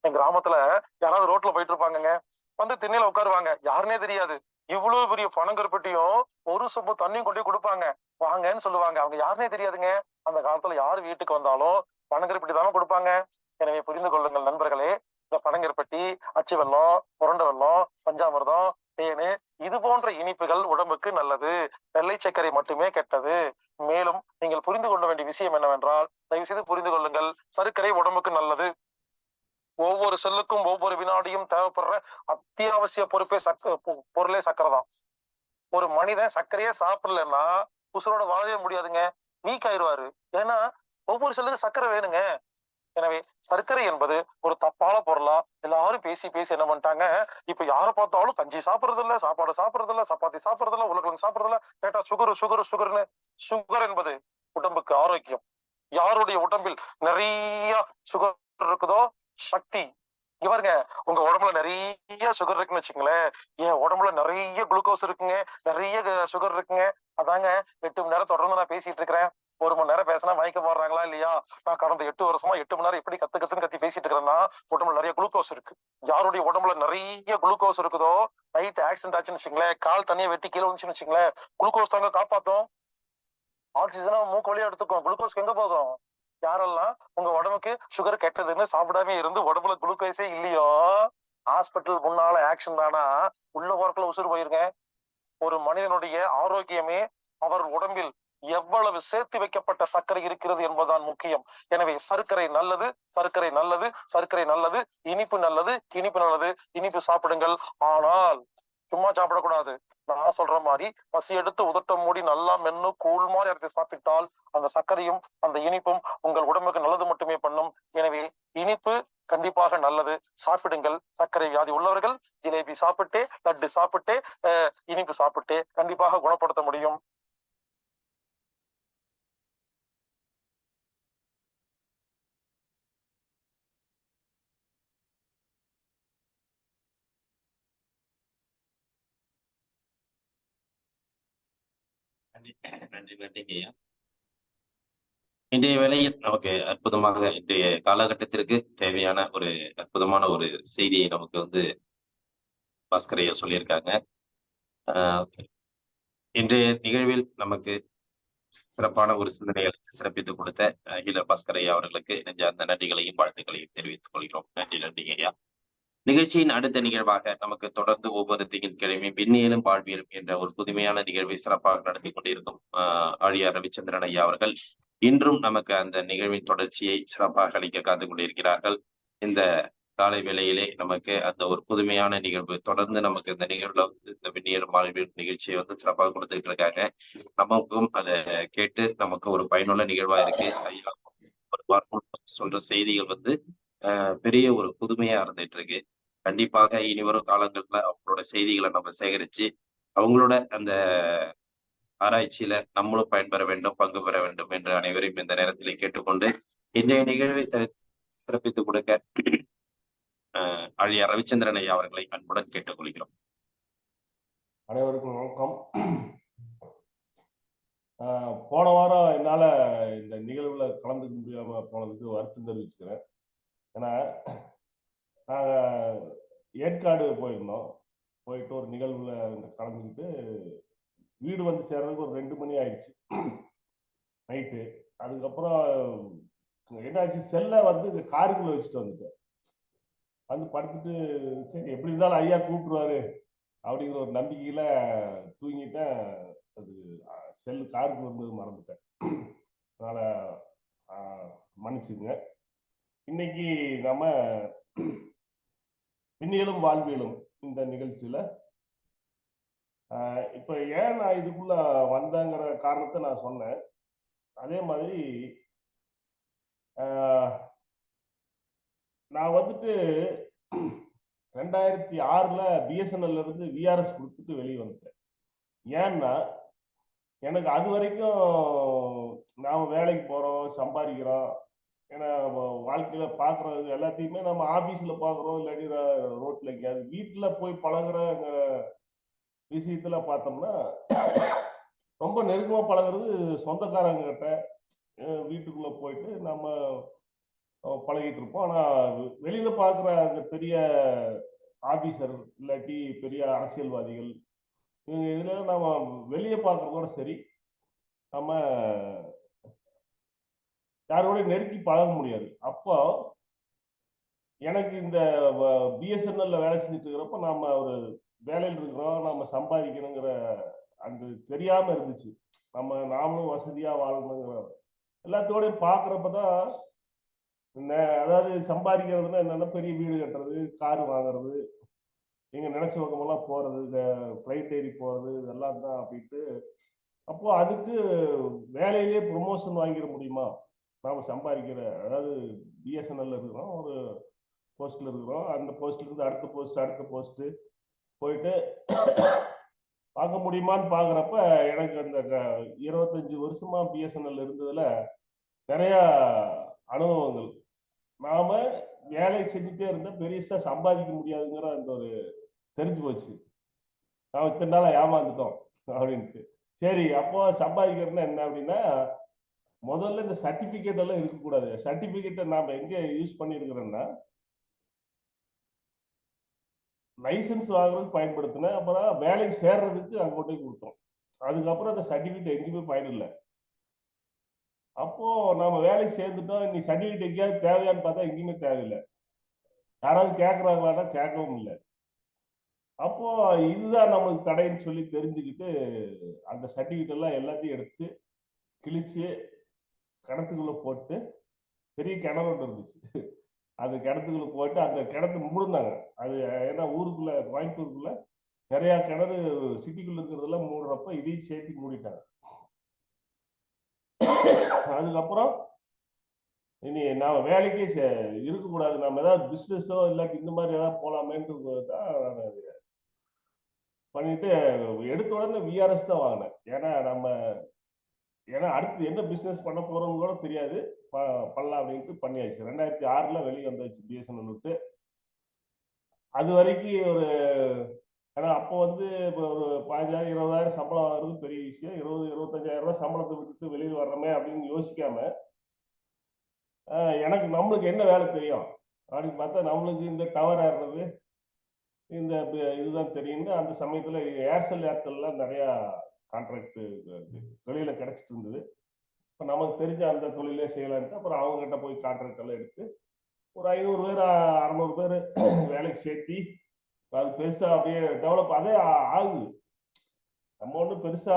என் கிராமத்துல யாராவது ரோட்ல போயிட்டு இருப்பாங்கங்க, வந்து திண்ணையில உட்காருவாங்க, யாருன்னே தெரியாது. இவ்வளவு பெரிய பனங்கருப்பட்டியும் ஒரு சொம்பு தண்ணியும் கொண்டு போய் கொடுப்பாங்க, வாங்கன்னு சொல்லுவாங்க. அவங்க யாருன்னே தெரியாதுங்க. அந்த காலத்துல யாரு வீட்டுக்கு வந்தாலும் பனங்கருப்பட்டி தானே கொடுப்பாங்க. எனவே புரிந்து கொள்ளுங்கள் நண்பர்களே, இந்த பனங்கருப்பட்டி, அச்சு வெல்லம், உருண்டை வெல்லம், பஞ்சாமிர்தம், தேனு, இது போன்ற இனிப்புகள் உடம்புக்கு நல்லது, வெள்ளை சர்க்கரை மட்டுமே கெட்டது. மேலும் நீங்கள் புரிந்து கொள்ள வேண்டிய விஷயம் என்னவென்றால், தயவு செய்து புரிந்து கொள்ளுங்கள், சர்க்கரை உடம்புக்கு நல்லது. ஒவ்வொரு செல்லுக்கும் ஒவ்வொரு வினாடியும் தேவைப்படுற அத்தியாவசிய பொருளே சர்க்கரை தான். ஒரு மனிதன் சர்க்கரையே சாப்பிடலன்னா உசுரோட வாழவே முடியாதுங்க, வீக் ஆயிடுவாரு. ஏன்னா ஒவ்வொரு செல்லுக்கும் சர்க்கரை வேணுங்க. எனவே சர்க்கரை என்பது ஒரு தப்பான பொருளா எல்லாரும் பேசி பேசி என்ன பண்ணிட்டாங்க, இப்ப யார பார்த்தாலும் கஞ்சி சாப்பிடுறது இல்ல, சாப்பாடு சாப்பிடுறது இல்ல, சப்பாத்தி சாப்பிடுறது இல்ல, உருளைக்கிழங்கு சாப்பிடுறது இல்ல, கேட்டா சுகர் சுகர் சுகர்னு. சுகர் என்பது உடம்புக்கு ஆரோக்கியம். யாருடைய உடம்பில் நிறைய சுகர் இருக்குதோ சக்தி. இங்க பாருங்க, உங்க உடம்புல நிறைய சுகர் இருக்குன்னு வச்சுங்களேன், என் உடம்புல நிறைய குளுக்கோஸ் இருக்குங்க, நிறைய சுகர் இருக்குங்க. அதாங்க 8 மணி நேரம் தொடர்ந்து நான் பேசிட்டு இருக்கிறேன். 1 மணி நேரம் பேசினா மயக்க போடுறாங்களா இல்லையா? நான் கடந்த 8 வருஷமா 8 மணி நேரம் எப்படி கத்துன்னு கத்தி பேசிட்டு இருக்கிறேன்னா, உடம்புல நிறைய குளுக்கோஸ் இருக்கு. யாருடைய உடம்புல நிறைய குளுக்கோஸ் இருக்குதோ, நைட் ஆக்சிடென்ட் ஆச்சுன்னு வச்சுங்களேன், கால் தனியா வெட்டி கீழே வந்துச்சுன்னு வச்சுங்களேன், குளுக்கோஸ் தாங்க காப்பாத்தும். ஆக்சிஜனா மூக்கு வழியா எடுத்துக்கும், குளுக்கோஸ்க்கு எங்க போகும்? யாரெல்லாம் உங்க உடம்புக்கு சுகர் கெட்டதுன்னு சாப்பிடாம இருந்து உடம்புல குளுக்கோஸே இல்லையோ, ஹாஸ்பிட்டல் முன்னால ஆக்சிடென்ட் ஆனா உள்ள போறக்குள்ள உசுறு போயிருங்க. ஒரு மனிதனுடைய ஆரோக்கியமே அவர் உடம்பில் எவ்வளவு சேர்த்து வைக்கப்பட்ட சர்க்கரை இருக்கிறது என்பதுதான் முக்கியம். எனவே சர்க்கரை நல்லது, சர்க்கரை நல்லது, சர்க்கரை நல்லது, இனிப்பு நல்லது, இனிப்பு நல்லது, இனிப்பு சாப்பிடுங்கள். ஆனால் சும்மா சாப்பிடக்கூடாது. நான் சொல்ற மாதிரி பசி எடுத்து உதட்ட மூடி நல்லா மென்னு கூழ் மாதிரி அரைத்து சாப்பிட்டால் அந்த சர்க்கரையும் அந்த இனிப்பும் உங்கள் உடம்புக்கு நல்லது மட்டுமே பண்ணும். எனவே இனிப்பு கண்டிப்பாக நல்லது, சாப்பிடுங்கள். சர்க்கரை வியாதி உள்ளவர்கள் ஜிலேபி சாப்பிட்டே, லட்டு சாப்பிட்டே, இனிப்பு சாப்பிட்டே கண்டிப்பாக குணப்படுத்த முடியும். நன்றி ஐயா. இன்றைய வேளையில் நமக்கு அற்புதமாக இன்றைய காலகட்டத்திற்கு தேவையான ஒரு அற்புதமான ஒரு செய்தியை நமக்கு வந்து பாஸ்கர் ஐயா சொல்லியிருக்காங்க. இன்றைய நிகழ்வில் நமக்கு சிறப்பான ஒரு சிந்தனையை சிறப்பித்துக் கொடுத்த அகில பாஸ்கர் ஐயா அவர்களுக்கு நெஞ்சார்ந்த நன்றிகளையும் வாழ்த்துக்களையும் தெரிவித்துக் கொள்கிறோம். நன்றி ஐயா. நிகழ்ச்சியின் அடுத்த நிகழ்வாக நமக்கு தொடர்ந்து ஒவ்வொரு திங்கட்கிழமையும் விண்ணியலும் வாழ்வியலும் என்ற ஒரு புதுமையான நிகழ்வை சிறப்பாக நடத்தி கொண்டிருக்கும் ஆழியார் ரவிச்சந்திரன் ஐயா அவர்கள் இன்றும் நமக்கு அந்த நிகழ்வின் தொடர்ச்சியை சிறப்பாக அளிக்க காத்து கொண்டிருக்கிறார்கள். இந்த காலை வேளையிலே நமக்கு அந்த ஒரு புதுமையான நிகழ்வு தொடர்ந்து நமக்கு இந்த நிகழ்வுல வந்து இந்த விண்ணியலும் வாழ்வியல் நிகழ்ச்சியை வந்து சிறப்பாக கொடுத்துட்டு இருக்காங்க. நமக்கும் அதை கேட்டு நமக்கு ஒரு பயனுள்ள நிகழ்வா இருக்கு. ஐயா ஒரு வாரம் சொல்ற செய்திகள் வந்து பெரிய ஒரு புதுமையா இருந்துட்டு இருக்கு. கண்டிப்பாக இனி வரும் காலங்கள்ல அவங்களோட செய்திகளை நம்ம சேகரிச்சு அவங்களோட அந்த ஆராய்ச்சியில நம்மளும் பயன்பெற வேண்டும், பங்கு பெற வேண்டும் என்று அனைவரையும் இந்த நேரத்தில் கேட்டுக்கொண்டு இன்றைய நிகழ்வை சிறப்பித்துக் கொடுக்க ஆழியார் ரவிச்சந்திரன் ஐயா அவர்களை அன்புடன் கேட்டுக்கொள்கிறோம். அனைவருக்கும் வணக்கம். போன வாரம் என்னால இந்த நிகழ்வுல கலந்துக்க முடியாம போனதுக்கு வருத்தம் தெரிவிச்சுக்கிறேன். ஏன்னா நாங்கள் ஏற்காடு போயிருந்தோம். போயிட்டு ஒரு நிகழ்வுல கலந்துக்கிட்டு வீடு வந்து சேர்றதுக்கு ஒரு 2 மணி ஆயிடுச்சு நைட்டு. அதுக்கப்புறம் என்னாச்சு, செல்லை வந்து காருக்குள்ள வச்சுட்டு வந்துட்டேன். வந்து படுத்துட்டு சரி எப்படி இருந்தாலும் ஐயா கூப்பிடுவாரு அப்படிங்கிற ஒரு நம்பிக்கையில தூங்கிட்டேன். அது செல்லு காருக்கு வந்து மறந்துட்டேன். அதனால மன்னிச்சுங்க. இன்னைக்கு நம்ம விண்ணியலும் வாழ்வியலும் இந்த நிகழ்ச்சியில இப்ப ஏன் நான் இதுக்குள்ள வந்தேங்கிற காரணத்தை நான் சொன்னேன். அதே மாதிரி நான் வந்துட்டு 2006 பிஎஸ்என்எல்ல இருந்து விஆர்எஸ் கொடுத்துட்டு வெளியே வந்துட்டேன். ஏன்னா எனக்கு அது வரைக்கும் நாம வேலைக்கு போறோம், சம்பாதிக்கிறோம். ஏன்னா வாழ்க்கையில பாக்குறது எல்லாத்தையுமே நம்ம ஆபீஸ்ல பாக்குறோம், இல்லாட்டி ரோட்ல எங்கேயாவது. வீட்டுல போய் பழகுற விஷயத்துல பார்த்தோம்னா ரொம்ப நெருக்கமா பழகுறது சொந்தக்காரங்க கிட்ட. வீட்டுக்குள்ள போயிட்டு நம்ம பழகிட்டு இருப்போம். ஆனா வெளியில பாக்குற அந்த பெரிய ஆபீசர் இல்லாட்டி பெரிய அரசியல்வாதிகள் இதுல நம்ம வெளியே பார்க்கறதோட சரி நம்ம யாரோட நெருக்கி பழக முடியாது. அப்போ எனக்கு இந்த பிஎஸ்என்எல்ல வேலை செஞ்சுட்டு இருக்கிறப்ப நாம ஒரு வேலையில் இருக்கிறோம், நம்ம சம்பாதிக்கணுங்கிற அந்த தெரியாம இருந்துச்சு. நாமளும் வசதியா வாழணுங்கிற எல்லாத்தோடையும் பார்க்குறப்பதான் அதாவது சம்பாதிக்கிறதுனா என்னன்னா பெரிய வீடு கட்டுறது, கார் வாங்குறது, நீங்க நினைச்ச பக்கமெல்லாம் போறது, இந்த ஃப்ளைட் ஏறி போறது, இதெல்லாம் தான் அப்படின்ட்டு. அப்போ அதுக்கு வேலையிலேயே ப்ரொமோஷன் வாங்கிட முடியுமா? நாம சம்பாதிக்கிற அதாவது பிஎஸ்என்எல்ல இருக்கிறோம், ஒரு போஸ்ட்ல இருக்கிறோம், அந்த போஸ்ட்ல இருந்து அடுத்த போஸ்ட் போயிட்டு பார்க்க முடியுமான்னு பாக்குறப்ப எனக்கு அந்த 25 வருஷமா பிஎஸ்என்எல் இருந்ததுல நிறைய அனுபவங்கள். நாம வேலை செஞ்சுட்டே இருந்தா பெருசா சம்பாதிக்க முடியாதுங்கிற அந்த ஒரு தெரிஞ்சு போச்சு. நாம இத்தனை நாளா ஏமாந்துட்டோம் அப்படின்ட்டு. சரி, அப்போ சம்பாதிக்கிறதுனா என்ன அப்படின்னா முதல்ல இந்த சர்டிபிகேட் எல்லாம் இருக்கக்கூடாது. சர்டிபிகேட்டை நாம எங்க யூஸ் பண்ணிருக்கிறோம்னா லைசன்ஸ் வாங்குறதுக்கு பயன்படுத்தினேன். அப்புறம் வேலைக்கு சேர்றதுக்கு அங்கே கொண்டு போய் கொடுத்தோம். அதுக்கப்புறம் அந்த சர்டிபிகேட் எங்கேயுமே பயனில்லை. அப்போ நாம வேலைக்கு சேர்ந்துட்டோம், நீ சர்டிபிகேட் எங்கேயாவது தேவையான்னு பார்த்தா எங்கேயுமே தேவையில்லை. யாராவது கேட்கறாங்களான்னா கேட்கவும் இல்லை. அப்போ இதுதான் நமக்கு தடைன்னு சொல்லி தெரிஞ்சுக்கிட்டு அந்த சர்டிபிகேட் எல்லாம் எல்லாத்தையும் எடுத்து கிழிச்சு கிணத்துக்குள்ள போட்டு, பெரிய கிணறு ஒன்று இருந்துச்சு. அது கிணத்துக்குள்ள போட்டு அந்த கிணத்து மூடுனாங்க. அது ஏன்னா ஊருக்குள்ள கோயம்புத்தூருக்குள்ள நிறைய கிணறு சிட்டிக்குள்ள இருக்கிறதெல்லாம் மூடுறப்ப இதையும் சேர்த்து மூடிட்டாங்க. அதுக்கப்புறம் இனி நாம வேலைக்கே இருக்கக்கூடாது, நம்ம ஏதாவது பிசினஸோ இல்லாட்டி இந்த மாதிரி ஏதாவது போலாமேன்ட்டு தான் நான் பண்ணிட்டு எடுத்த உடனே விஆர்எஸ் தான் வாங்கினேன். ஏன்னா அடுத்து என்ன பிசினஸ் பண்ண போறோம்னு கூட தெரியாது, பண்ணலாம் அப்படின்ட்டு பண்ணியாச்சு. 2006 வெளியே வந்தாச்சு பிஎஸ்என்எல் விட்டு. அது வரைக்கும் ஒரு ஏன்னா அப்போ வந்து இப்போ ஒரு 15,000 20,000 சம்பளம் வாங்குறது பெரிய விஷயம். 20-25,000 ரூபாய் சம்பளத்தை விட்டுட்டு வெளியில் வர்றோமே அப்படின்னு யோசிக்காம, எனக்கு நம்மளுக்கு என்ன வேலை தெரியும் அப்படின்னு பார்த்தா, நம்மளுக்கு இந்த டவர் ஏறுறது இந்த இதுதான் தெரியும்னு அந்த சமயத்துல ஏர்டெல்லாம் நிறைய கான்ட்ராக்ட் வெளியில கிடைச்சிட்டு இருந்தது. இப்போ நமக்கு தெரிஞ்ச அந்த தொழிலே செய்யலான்ட்டு அப்புறம் அவங்க கிட்ட போய் கான்ட்ராக்ட் எல்லாம் எடுத்து ஒரு 500 பேர் 600 பேர் வேலைக்கு சேர்த்தி அது பெருசா அப்படியே டெவலப் அதே ஆகுது. நம்ம ஒன்றும் பெருசா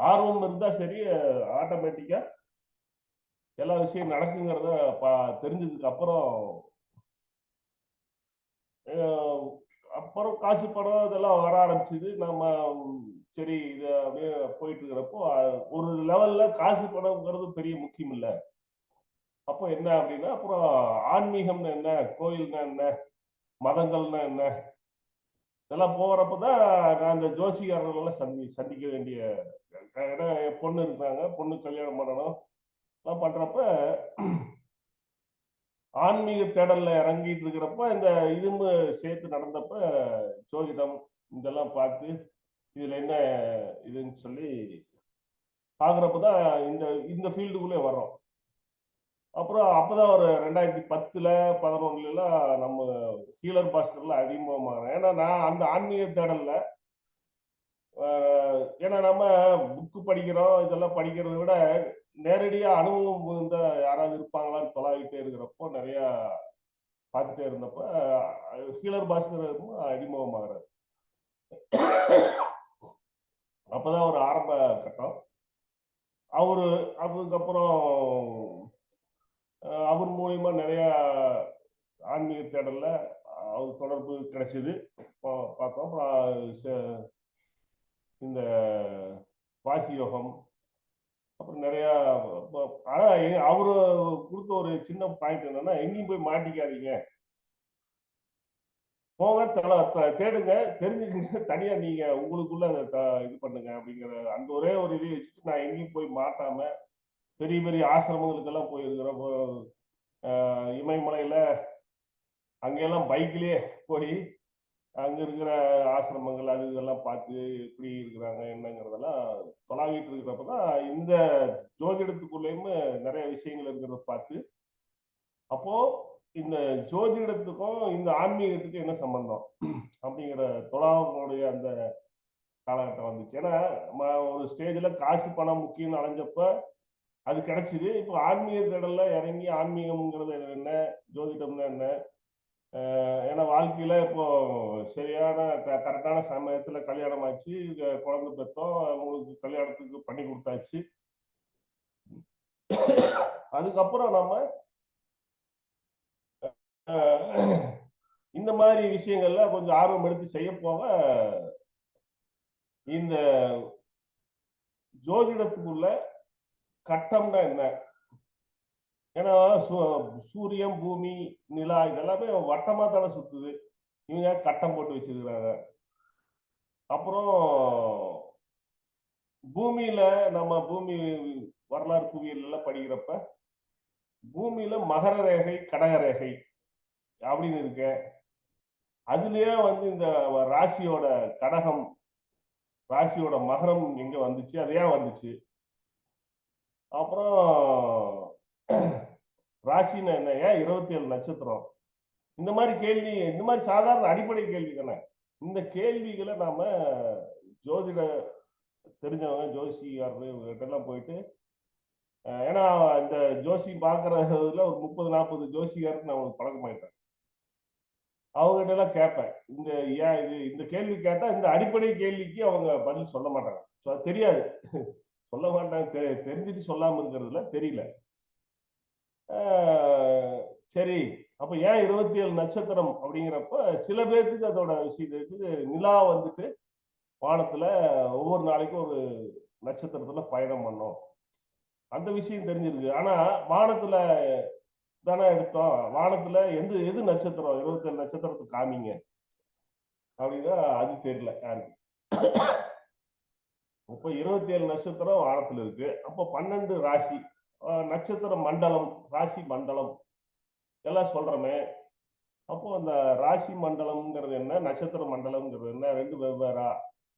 ஆர்வம் இருந்தா சரி, ஆட்டோமேட்டிக்கா எல்லா விஷயம் நடக்குங்கிறத தெரிஞ்சதுக்கு அப்புறம் காசு படம் இதெல்லாம் வர ஆரம்பிச்சுது. நம்ம சரி இது அப்படியே போயிட்டு இருக்கிறப்போ ஒரு லெவல்ல காசு படம்ங்கிறது பெரிய முக்கியம் இல்லை. அப்போ என்ன அப்படின்னா, அப்புறம் ஆன்மீகம்னு என்ன, கோயில்னா என்ன, மதங்கள்னா என்ன, இதெல்லாம் போகிறப்பதான் நான் அந்த ஜோசிகாரர்களெல்லாம் சந்திக்க வேண்டிய பொண்ணு இருக்காங்க, பொண்ணு கல்யாணம் பண்ணணும் எல்லாம் பண்றப்ப ஆன்மீக தேடல்ல இறங்கிட்டு இருக்கிறப்ப இந்த இதுன்னு சேர்த்து நடந்தப்ப ஜோதிடம் இதெல்லாம் பார்த்து இதுல என்ன இதுன்னு சொல்லி பாக்குறப்பதான் இந்த ஃபீல்டுக்குள்ளே வர்றோம். அப்புறம் அப்பதான் ஒரு 2010-11 நம்ம ஹீலர் பாஸ்கர்ல அறிமுகமாகிறேன். ஏன்னா நான் அந்த ஆன்மீக தேடல்ல ஏன்னா நம்ம புக்கு படிக்கிறோம், இதெல்லாம் படிக்கிறத விட நேரடியா அனுபவம் இருந்த யாராவது இருப்பாங்களான்னு தொலாவிட்டே இருக்கிறப்போ நிறைய பார்த்துட்டே இருந்தப்ப ஹீலர் பாஸ்கர் அறிமுகமாகிறார். அப்பதான் ஒரு ஆரம்ப கட்டம். அதுக்கப்புறம் அவர் மூலியமா நிறைய ஆன்மீக தேடல்ல அவர் தொடர்பு கிடைச்சது பார்த்தோம். அப்புறம் இந்த வாசி யோகம் அப்புறம் நிறைய. ஆனா அவரு கொடுத்த ஒரு சின்ன பாயிண்ட் என்னன்னா, எங்கேயும் போய் மாட்டிக்காதீங்க, போங்க தேடுங்க, தெரிஞ்சுக்கங்க, தனியா நீங்க உங்களுக்குள்ள அதை இது பண்ணுங்க அப்படிங்கிற அந்த ஒரே ஒரு இதை வச்சுட்டு நான் எங்கேயும் போய் மாட்டாம பெரிய பெரிய ஆசிரமங்களுக்கெல்லாம் போயிருக்கிறோம். இமயமலையில அங்கெல்லாம் பைக்லயே போய் அங்க இருக்கிற ஆசிரமங்கள் அது இதெல்லாம் பார்த்து எப்படி இருக்கிறாங்க என்னங்கிறதெல்லாம் தொலாவிட்டு இருக்கிறப்பதான் இந்த ஜோதிடத்துக்குள்ளேயும் நிறைய விஷயங்கள் இருக்கிறத பார்த்து, அப்போ இந்த ஜோதிடத்துக்கும் இந்த ஆன்மீகத்துக்கும் என்ன சம்பந்தம் அப்படிங்கிற தொலாவுடைய அந்த காலகட்டம் வந்துச்சு. ஏன்னா ஒரு ஸ்டேஜ்ல காசு பணம் முக்கியம்னு அலைஞ்சப்ப அது கிடைச்சிது. இப்போ ஆன்மீக தேடல்ல இறங்கி ஆன்மீகம்ங்கிறது என்ன, ஜோதிடம்னா என்ன, ஏன்னா வாழ்க்கையில இப்போ சரியான கரெக்டான சமயத்துல கல்யாணம் ஆச்சு, குழந்தை பெற்றோம், அவங்களுக்கு கல்யாணத்துக்கு பண்ணி கொடுத்தாச்சு. அதுக்கப்புறம் நம்ம இந்த மாதிரி விஷயங்கள்ல கொஞ்சம் ஆர்வம் எடுத்து செய்ய போக இந்த ஜோதிடத்துக்குள்ள கட்டம்னா என்ன, ஏன்னா சூரியன் பூமி நிலா இதெல்லாமே வட்டமா தானே சுத்துது, இவங்க கட்டம் போட்டு வச்சிருக்கிறாங்க. அப்புறம் பூமியில நம்ம பூமி வரலாறு புவியியல் எல்லாம் படிக்கிறப்ப பூமியில மகர ரேகை கடக ரேகை அப்படின்னு இருக்க, அதுலயே வந்து இந்த ராசியோட கடகம் ராசியோட மகரம் எங்க வந்துச்சு, அது ஏன் வந்துச்சு, அப்புறம் ராசின்னு என்ன, ஏன் 27 நட்சத்திரம், இந்த மாதிரி கேள்வி, இந்த மாதிரி சாதாரண அடிப்படை கேள்வி தானே. இந்த கேள்விகளை நாம ஜோதிட தெரிஞ்சவங்க ஜோசிகாரெல்லாம் போயிட்டு, ஏன்னா இந்த ஜோசி பார்க்கறதுல ஒரு 30-40 ஜோசிகாருக்கு நான் பழக்கமாயிட்டேன். அவங்ககிட்ட எல்லாம் கேட்பேன். ஏன் இந்த கேள்வி கேட்டா இந்த அடிப்படை கேள்விக்கு அவங்க பதில் சொல்ல மாட்டாங்க. தெரியாது. சொல்ல மாட்டாங்க. தெரிஞ்சுட்டு சொல்லாம இருக்கிறதுல தெரியல. சரி, அப்ப ஏன் 27 நட்சத்திரம் அப்படிங்கிறப்ப சில பேர்த்துக்கு அதோட விஷயத்துக்கு நிலா வந்துட்டு வானத்துல ஒவ்வொரு நாளைக்கும் ஒரு நட்சத்திரத்துல பயணம் பண்ணோம். அந்த விஷயம் தெரிஞ்சிருக்கு. ஆனா வானத்துல தானே எடுத்தோம். வானத்துல எது நட்சத்திரம் 27 நட்சத்திரத்துக்கு காமிங்க அப்படின்னா அது தெரியல யாருக்கு. இப்போ 27 நட்சத்திரம் வானத்துல இருக்கு. அப்போ 12 ராசி நட்சத்திர மண்டலம், ராசி மண்டலம் எல்லாம் சொல்றோமே. அப்போ அந்த ராசி மண்டலம்ங்கிறது என்ன, நட்சத்திர மண்டலம்ங்கிறது என்ன, ரெண்டு வெவ்வேறா?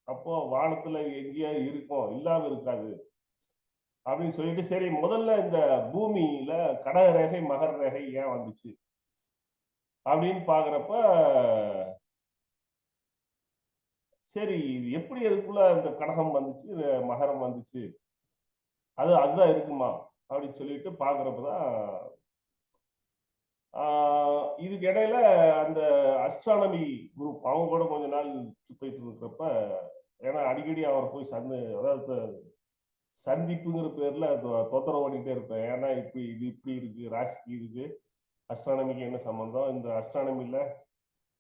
அப்போ வானத்துல எங்கேயா இருக்கும், இல்லாம இருக்காது அப்படின்னு சொல்லிட்டு, சரி முதல்ல இந்த பூமியில கடக ரேகை மகர ரேகை ஏன் வந்துச்சு அப்படின்னு பாக்குறப்ப, சரி எப்படி அதுக்குள்ள இந்த கடகம் வந்துச்சு மகரம் வந்துச்சு, அதுதான் இருக்குமா அப்படின்னு சொல்லிட்டு பாக்குறப்பதான் இதுக்கு இடையில அந்த அஸ்ட்ரானமி குரூப் அவங்க கூட கொஞ்ச நாள் சுத்திட்டு இருக்கிறப்ப, ஏன்னா அடிக்கடி அவர் போய் அதாவது சந்திப்புங்கிற பேர்ல தொந்தரவு பண்ணிட்டே இருப்பேன். ஏன்னா இப்படி இருக்கு, ராசிக்கு இருக்கு, அஸ்ட்ரானமிக்கு என்ன சம்பந்தம், இந்த அஸ்ட்ரானமில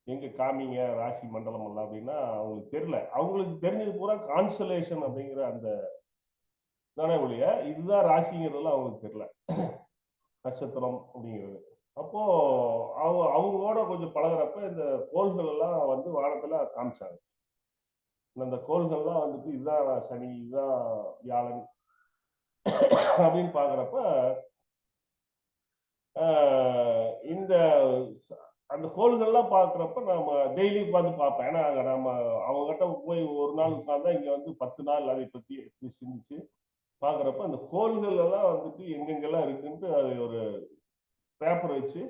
எங்க காமிங்க ராசி மண்டலம் எல்லாம் அப்படின்னா அவங்களுக்கு தெரியல. அவங்களுக்கு தெரிஞ்சது பூரா கான்சலேஷன் அப்படிங்கிற அந்த தானே ஒழிய இதுதான் ராசிங்கிறதுல அவங்களுக்கு தெரியல, நட்சத்திரம் அப்படிங்கிறது. அப்போ அவங்களோட கொஞ்சம் பழகிறப்ப இந்த கோள்கள் எல்லாம் வந்து வானத்துல காமிச்சாங்க. இந்த கோள்கள்லாம் வந்துட்டு இதுதான் சனி, இதுதான் வியாழன் அப்படின்னு பாக்குறப்ப இந்த அந்த கோள்கள்லாம் பாக்குறப்ப நம்ம டெய்லி உட்காந்து பார்ப்பேன். ஏன்னா நம்ம அவங்ககிட்ட போய் ஒரு நாள் உட்கார்ந்தா இங்க வந்து 10 நாள் அதை பத்தி சிந்திச்சு பாக்குறப்ப அந்த கோள்கள் எல்லாம் வந்துட்டு எங்கெங்கெல்லாம் இருக்குன்ட்டு அது ஒரு பேப்பர் வச்சு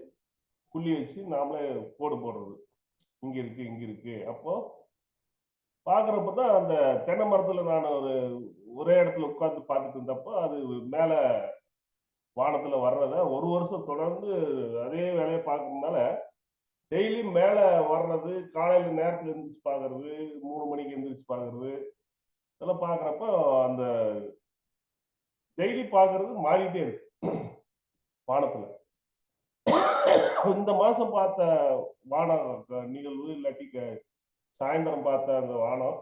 புள்ளி வச்சு நாமளே கோடு போடுறது, இங்க இருக்கு. அப்போ பாக்குறப்பதான் அந்த தென்னை மரத்துல நான் ஒரே இடத்துல உட்கார்ந்து பார்த்துட்டு இருந்தப்போ அது மேல வானத்துல வர்றத ஒரு வருஷம் தொடர்ந்து அதே வேலையை பார்க்கறதுனால டெய்லி மேல வர்றது, காலையில நேரத்துல எந்திரிச்சு பாக்குறது, 3 மணிக்கு எந்திரிச்சு பாக்குறது, இதெல்லாம் பாக்குறப்ப அந்த டெய்லி பாக்குறது மாறிட்டே இருக்கு வானத்துல. இந்த மாசம் பார்த்த வான நிகழ்வு இல்லாட்டி சாயந்தரம் பார்த்த அந்த வானம்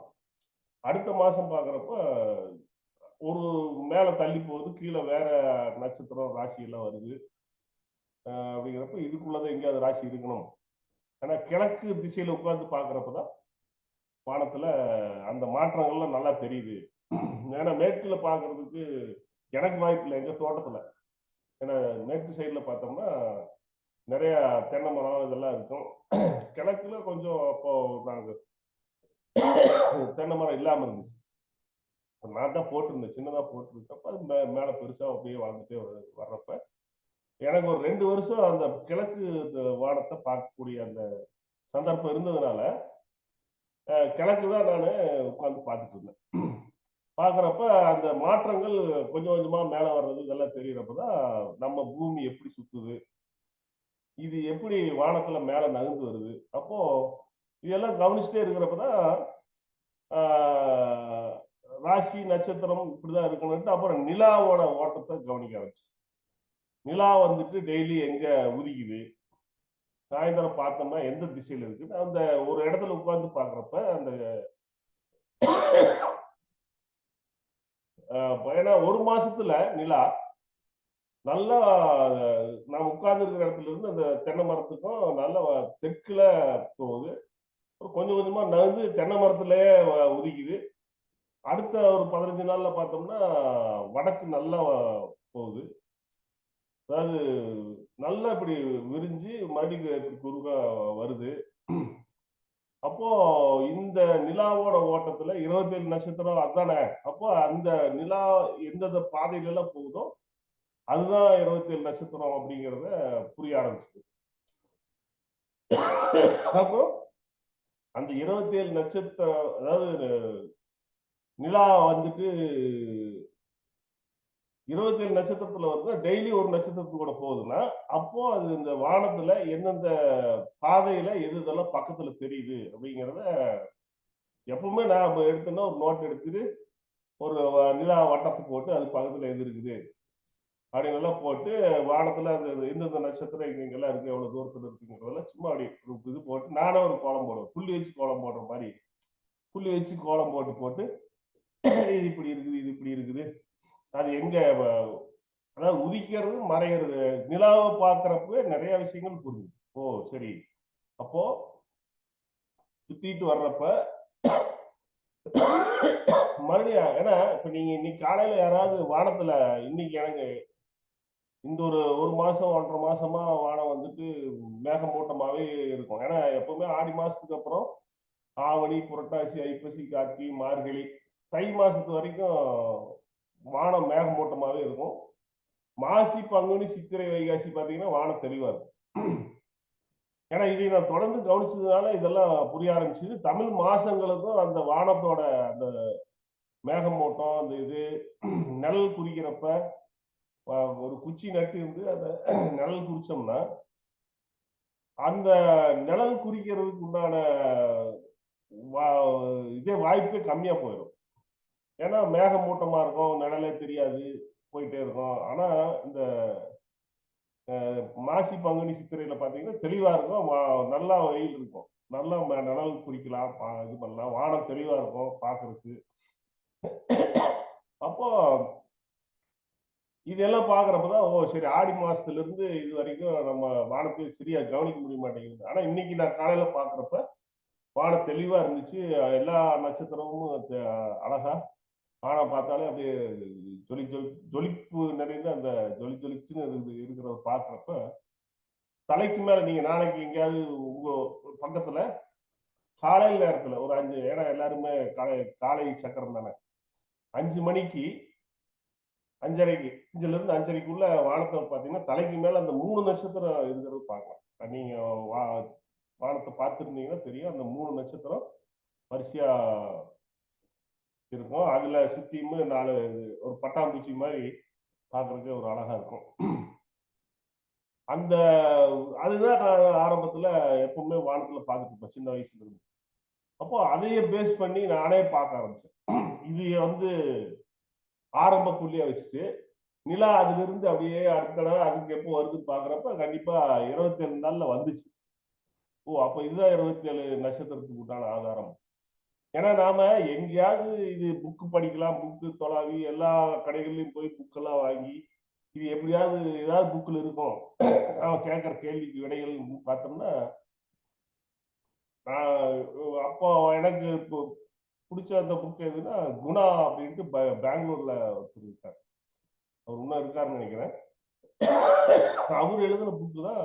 அடுத்த மாசம் பாக்குறப்ப ஒரு மேல தள்ளி போகுது, கீழே வேற நட்சத்திரம் ராசி எல்லாம் வருது. அப்படிங்கிறப்ப இதுக்குள்ளதான் எங்கேயாவது ராசி இருக்கணும். ஆனா கிழக்கு திசையில உட்கார்ந்து பாக்குறப்பதான் வானத்துல அந்த மாற்றங்கள்லாம் நல்லா தெரியுது. ஏன்னா மேற்குல பாக்குறதுக்கு எனக்கு வாய்ப்பு இல்லை எங்க தோட்டத்துல. ஏன்னா மேற்கு சைட்ல பார்த்தோம்னா நிறைய தென்னை மரம் இதெல்லாம் இருக்கும். கிழக்குல கொஞ்சம் அப்போ நாங்க தென்னை மரம் இல்லாம இருந்துச்சு. நான் தான் போட்டிருந்தேன், சின்னதா போட்டிருக்கப்ப அது மேல பெருசா அப்படியே வாழ்ந்துட்டே வர்றப்ப எனக்கு ஒரு 2 வருஷம் அந்த கிழக்கு வானத்தை பார்க்கக்கூடிய அந்த சந்தர்ப்பம் இருந்ததுனால கிழக்கு தான் நான் உட்கார்ந்து பார்த்துட்டு இருந்தேன். பார்க்குறப்ப அந்த மாற்றங்கள் கொஞ்சம் கொஞ்சமா மேல வர்றது இதெல்லாம் தெரியறப்பதான் நம்ம பூமி எப்படி சுத்துது, இது எப்படி வானத்துல மேல நகர்ந்து வருது. அப்போ இதெல்லாம் கவனிச்சுட்டே இருக்கிறப்பதான் ராசி நட்சத்திரம் இப்படிதான் இருக்கணும்ட்டு அப்புறம் நிலாவோட ஓட்டத்தை கவனிக்க ஆரம்பிச்சு. நிலா வந்துட்டு டெய்லி எங்க உதிக்குது, சாயந்தரம் பார்த்தோம்னா எந்த திசையில இருக்குது, அந்த ஒரு இடத்துல உட்கார்ந்து பாக்குறப்ப அந்த ஏன்னா ஒரு மாசத்துல நிலா நல்லா நான் உட்கார்ந்து இருக்கிற இடத்துல இருந்து அந்த தென்னை மரத்துக்கும் நல்லா தெற்குல போகுது, கொஞ்சம் கொஞ்சமா நகர்ந்து தென்னை மரத்திலேயே உதிக்குது. அடுத்த ஒரு 15 நாள்ல பார்த்தோம்னா வடக்கு நல்லா போகுது. அதாவது நல்லா இப்படி விரிஞ்சு மறுபடியும் இப்படி குறுகா வருது. அப்போ இந்த நிலாவோட ஓட்டத்துல 27 நட்சத்திரம் அதானே. அப்போ அந்த நிலா எந்தெந்த பாதையில எல்லாம் போகுதோ அதுதான் 27 நட்சத்திரம் அப்படிங்கிறத புரிய ஆரம்பிச்சது. அப்போ அந்த 27 நட்சத்திரம், அதாவது நிலா வந்துட்டு 27 நட்சத்திரத்துல வருதுன்னா டெய்லி ஒரு நட்சத்திரத்துக்கு கூட போகுதுன்னா அப்போ அது இந்த வானத்துல எந்தெந்த பாதையில எது இதெல்லாம் பக்கத்துல தெரியுது அப்படிங்கிறத எப்பவுமே நான் எடுத்தேன்னா ஒரு நோட் எடுத்துட்டு ஒரு நிலா வட்டத்தை போட்டு அது பக்கத்துல எது இருக்குது அப்படின்னு எல்லாம் போட்டு வானத்துல அந்த எந்தெந்த நட்சத்திரம் இங்கெல்லாம் இருக்கு எவ்வளவு தூரத்துல இருக்குங்கிறதெல்லாம் சும்மா அப்படி இது போட்டு நானே ஒரு கோலம் போடுவேன். புள்ளி வச்சு கோலம் போடுற மாதிரி புள்ளி வச்சு கோலம் போட்டு போட்டு இது இப்படி இருக்குது இது இப்படி இருக்குது அது எங்க அதாவது உதிக்கிறது மறைகிறது நிலாவை பார்க்கறப்ப நிறைய விஷயங்கள் புரியுது. ஓ சரி, அப்போ சுத்திட்டு வர்றப்ப மறுபடியும் ஏன்னா இப்ப நீங்க இன்னைக்கு காலையில யாராவது வானத்துல இன்னைக்கு எனக்கு இந்த ஒரு மாசம் 1.5 மாசமா வானம் வந்துட்டு மேகமூட்டமாவே இருக்கும். ஏன்னா எப்பவுமே ஆடி மாசத்துக்கு அப்புறம் ஆவணி, புரட்டாசி, ஐப்பசி, கார்த்திகை, மார்கழி, தை மாசத்து வரைக்கும் வானம் மேகமூட்டமாவே இருக்கும். மாசி, பங்குனி, சித்திரை, வைகாசி பாத்தீங்கன்னா வானம் தெளிவா இருக்கும். ஏன்னா இதை நான் தொடர்ந்து கவனிச்சதுனால இதெல்லாம் புரிய ஆரம்பிச்சது. தமிழ் மாசங்களுக்கும் அந்த வானத்தோட அந்த மேகமூட்டம் அந்த இது நிழல் குறிக்கிறப்ப ஒரு குச்சி நட்டு இருந்து அந்த நிழல் குறிச்சோம்னா அந்த நிழல் குறிக்கிறதுக்கு உண்டான இதே வாய்ப்பே கம்மியா போயிடும். ஏன்னா மேகமூட்டமா இருக்கும், நிழலே தெரியாது, போயிட்டே இருக்கும். ஆனா இந்த மாசி, பங்குனி, சித்திரையில பாத்தீங்கன்னா தெளிவா இருக்கும், நல்லா வெயில் இருக்கும், நல்லா நிழல் குறிக்கலாம், இது பண்ணலாம், வானம் தெளிவா இருக்கும் பாக்குறதுக்கு. அப்போ இதெல்லாம் பாக்குறப்பதான் ஓ சரி ஆடி மாசத்துல இருந்து இது வரைக்கும் நம்ம வானத்தை சரியா கவனிக்க முடிய மாட்டேங்குது. ஆனா இன்னைக்கு நான் காலையில பாக்குறப்ப வானம் தெளிவா இருந்துச்சு, எல்லா நட்சத்திரமும் அழகா வானம் பார்த்தாலே அப்படியே ஜொலிப்பு நிறைந்த அந்த ஜொலிச்சுன்னு இருக்கிறத பாக்குறப்ப தலைக்கு மேல நீங்க நாளைக்கு எங்கேயாவது உங்க பக்கத்துல காலையில் நேரத்துல ஒரு 5, ஏன்னா எல்லாருமே காலை சக்கரம் தானே, 5 மணிக்கு 5:30 5லிருந்து 5:30க்குள்ள வானத்தை பார்த்தீங்கன்னா தலைக்கு மேல அந்த 3 நட்சத்திரம் இருக்கிறது பார்க்கலாம். நீங்க வானத்தை பார்த்துருந்தீங்கன்னா தெரியும், அந்த 3 நட்சத்திரம் வரிசையா இருக்கும். அதுல சுத்தியும் 4 ஒரு பட்டாம்பூச்சி மாதிரி பார்க்கறதுக்கு ஒரு அழகா இருக்கும். அந்த அதுதான் நான் ஆரம்பத்துல எப்பவுமே வானத்துல பார்த்துட்டு இருப்பேன் சின்ன வயசுல இருந்து. அப்போ அதையே பேஸ் பண்ணி நானே பார்க்க ஆரம்பிச்சேன். இது வந்து ஆரம்ப புள்ளியா வச்சுட்டு நிலா அதுல இருந்து அப்படியே அடுத்த தடவை அதுக்கு எப்போ வருதுன்னு பாக்குறப்ப கண்டிப்பா 27 நாள்ல வந்துச்சு. ஓ அப்ப இதுதான் 27 நட்சத்திரத்துக்கு உண்டான ஆதாரம். ஏன்னா நாம எங்கேயாவது இது புக்கு படிக்கலாம், புக்கு தொலாவி எல்லா கடைகள்லயும் போய் புக்கெல்லாம் வாங்கி இது எப்படியாவது ஏதாவது புக்கில் இருக்கும் அவன் கேட்குற கேள்விக்கு விடைகள் பார்த்தோம்னா அப்போ எனக்கு இப்போ பிடிச்ச அந்த புக் எதுன்னா குணா அப்படின்ட்டு பெங்களூர்ல ஒருத்தர் இருக்கார், அவர் இன்னும் இருக்காருன்னு நினைக்கிறேன். அவர் எழுதின புக்கு தான்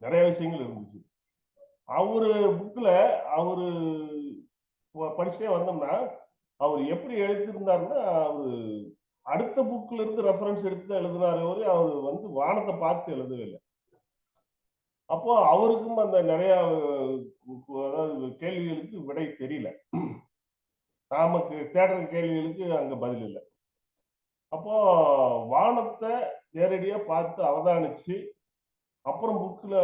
நிறைய விஷயங்கள் இருந்துச்சு. அவரு புக்ல அவரு படிச்சே வந்தோம்னா அவர் எப்படி எழுதியிருந்தாருன்னா அவரு அடுத்த புக்ல இருந்து ரெஃபரன்ஸ் எடுத்து எழுதினாரு, அவர் வந்து வானத்தை பார்த்து எழுதவே இல்லை. அப்போ அவருக்கும் அந்த நிறைய அதாவது கேள்விகளுக்கு விடை தெரியல, நமக்கு தேடுற கேள்விகளுக்கு அங்க பதில் இல்லை. அப்போ வானத்தை நேரடியா பார்த்து அவதானிச்சு அப்புறம் புக்ல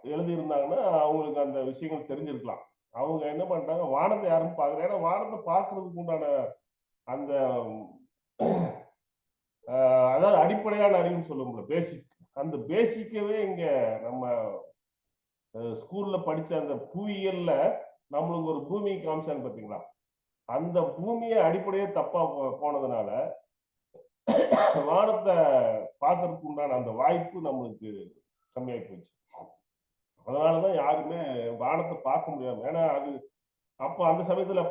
எழுதியிருந்தாங்கன்னா அவங்களுக்கு அந்த விஷயங்கள் தெரிஞ்சிருக்கலாம். அவங்க என்ன பண்ணிட்டாங்க, வானத்தை யாரும் பார்க்கல. ஏன்னா வானத்தை பார்க்கறதுக்கு உண்டான அந்த அதாவது அடிப்படையான அறிவுன்னு சொல்ல முடியல, பேசிக். அந்த பேசிக்கவே இங்க நம்ம ஸ்கூல்ல படிச்ச அந்த புவியியல்ல நம்மளுக்கு ஒரு பூமி காமிச்சாங்க பார்த்தீங்களா, அந்த பூமியை அடிப்படையே தப்பா போனதுனால வானத்தை பார்க்கறதுக்கு உண்டான அந்த வாய்ப்பு நம்மளுக்கு கம்மியாகி போச்சு. அதனாலதான் யாருமே வானத்தை பார்க்க முடியாது. ஏன்னா அது அப்போ அந்த சமயத்துல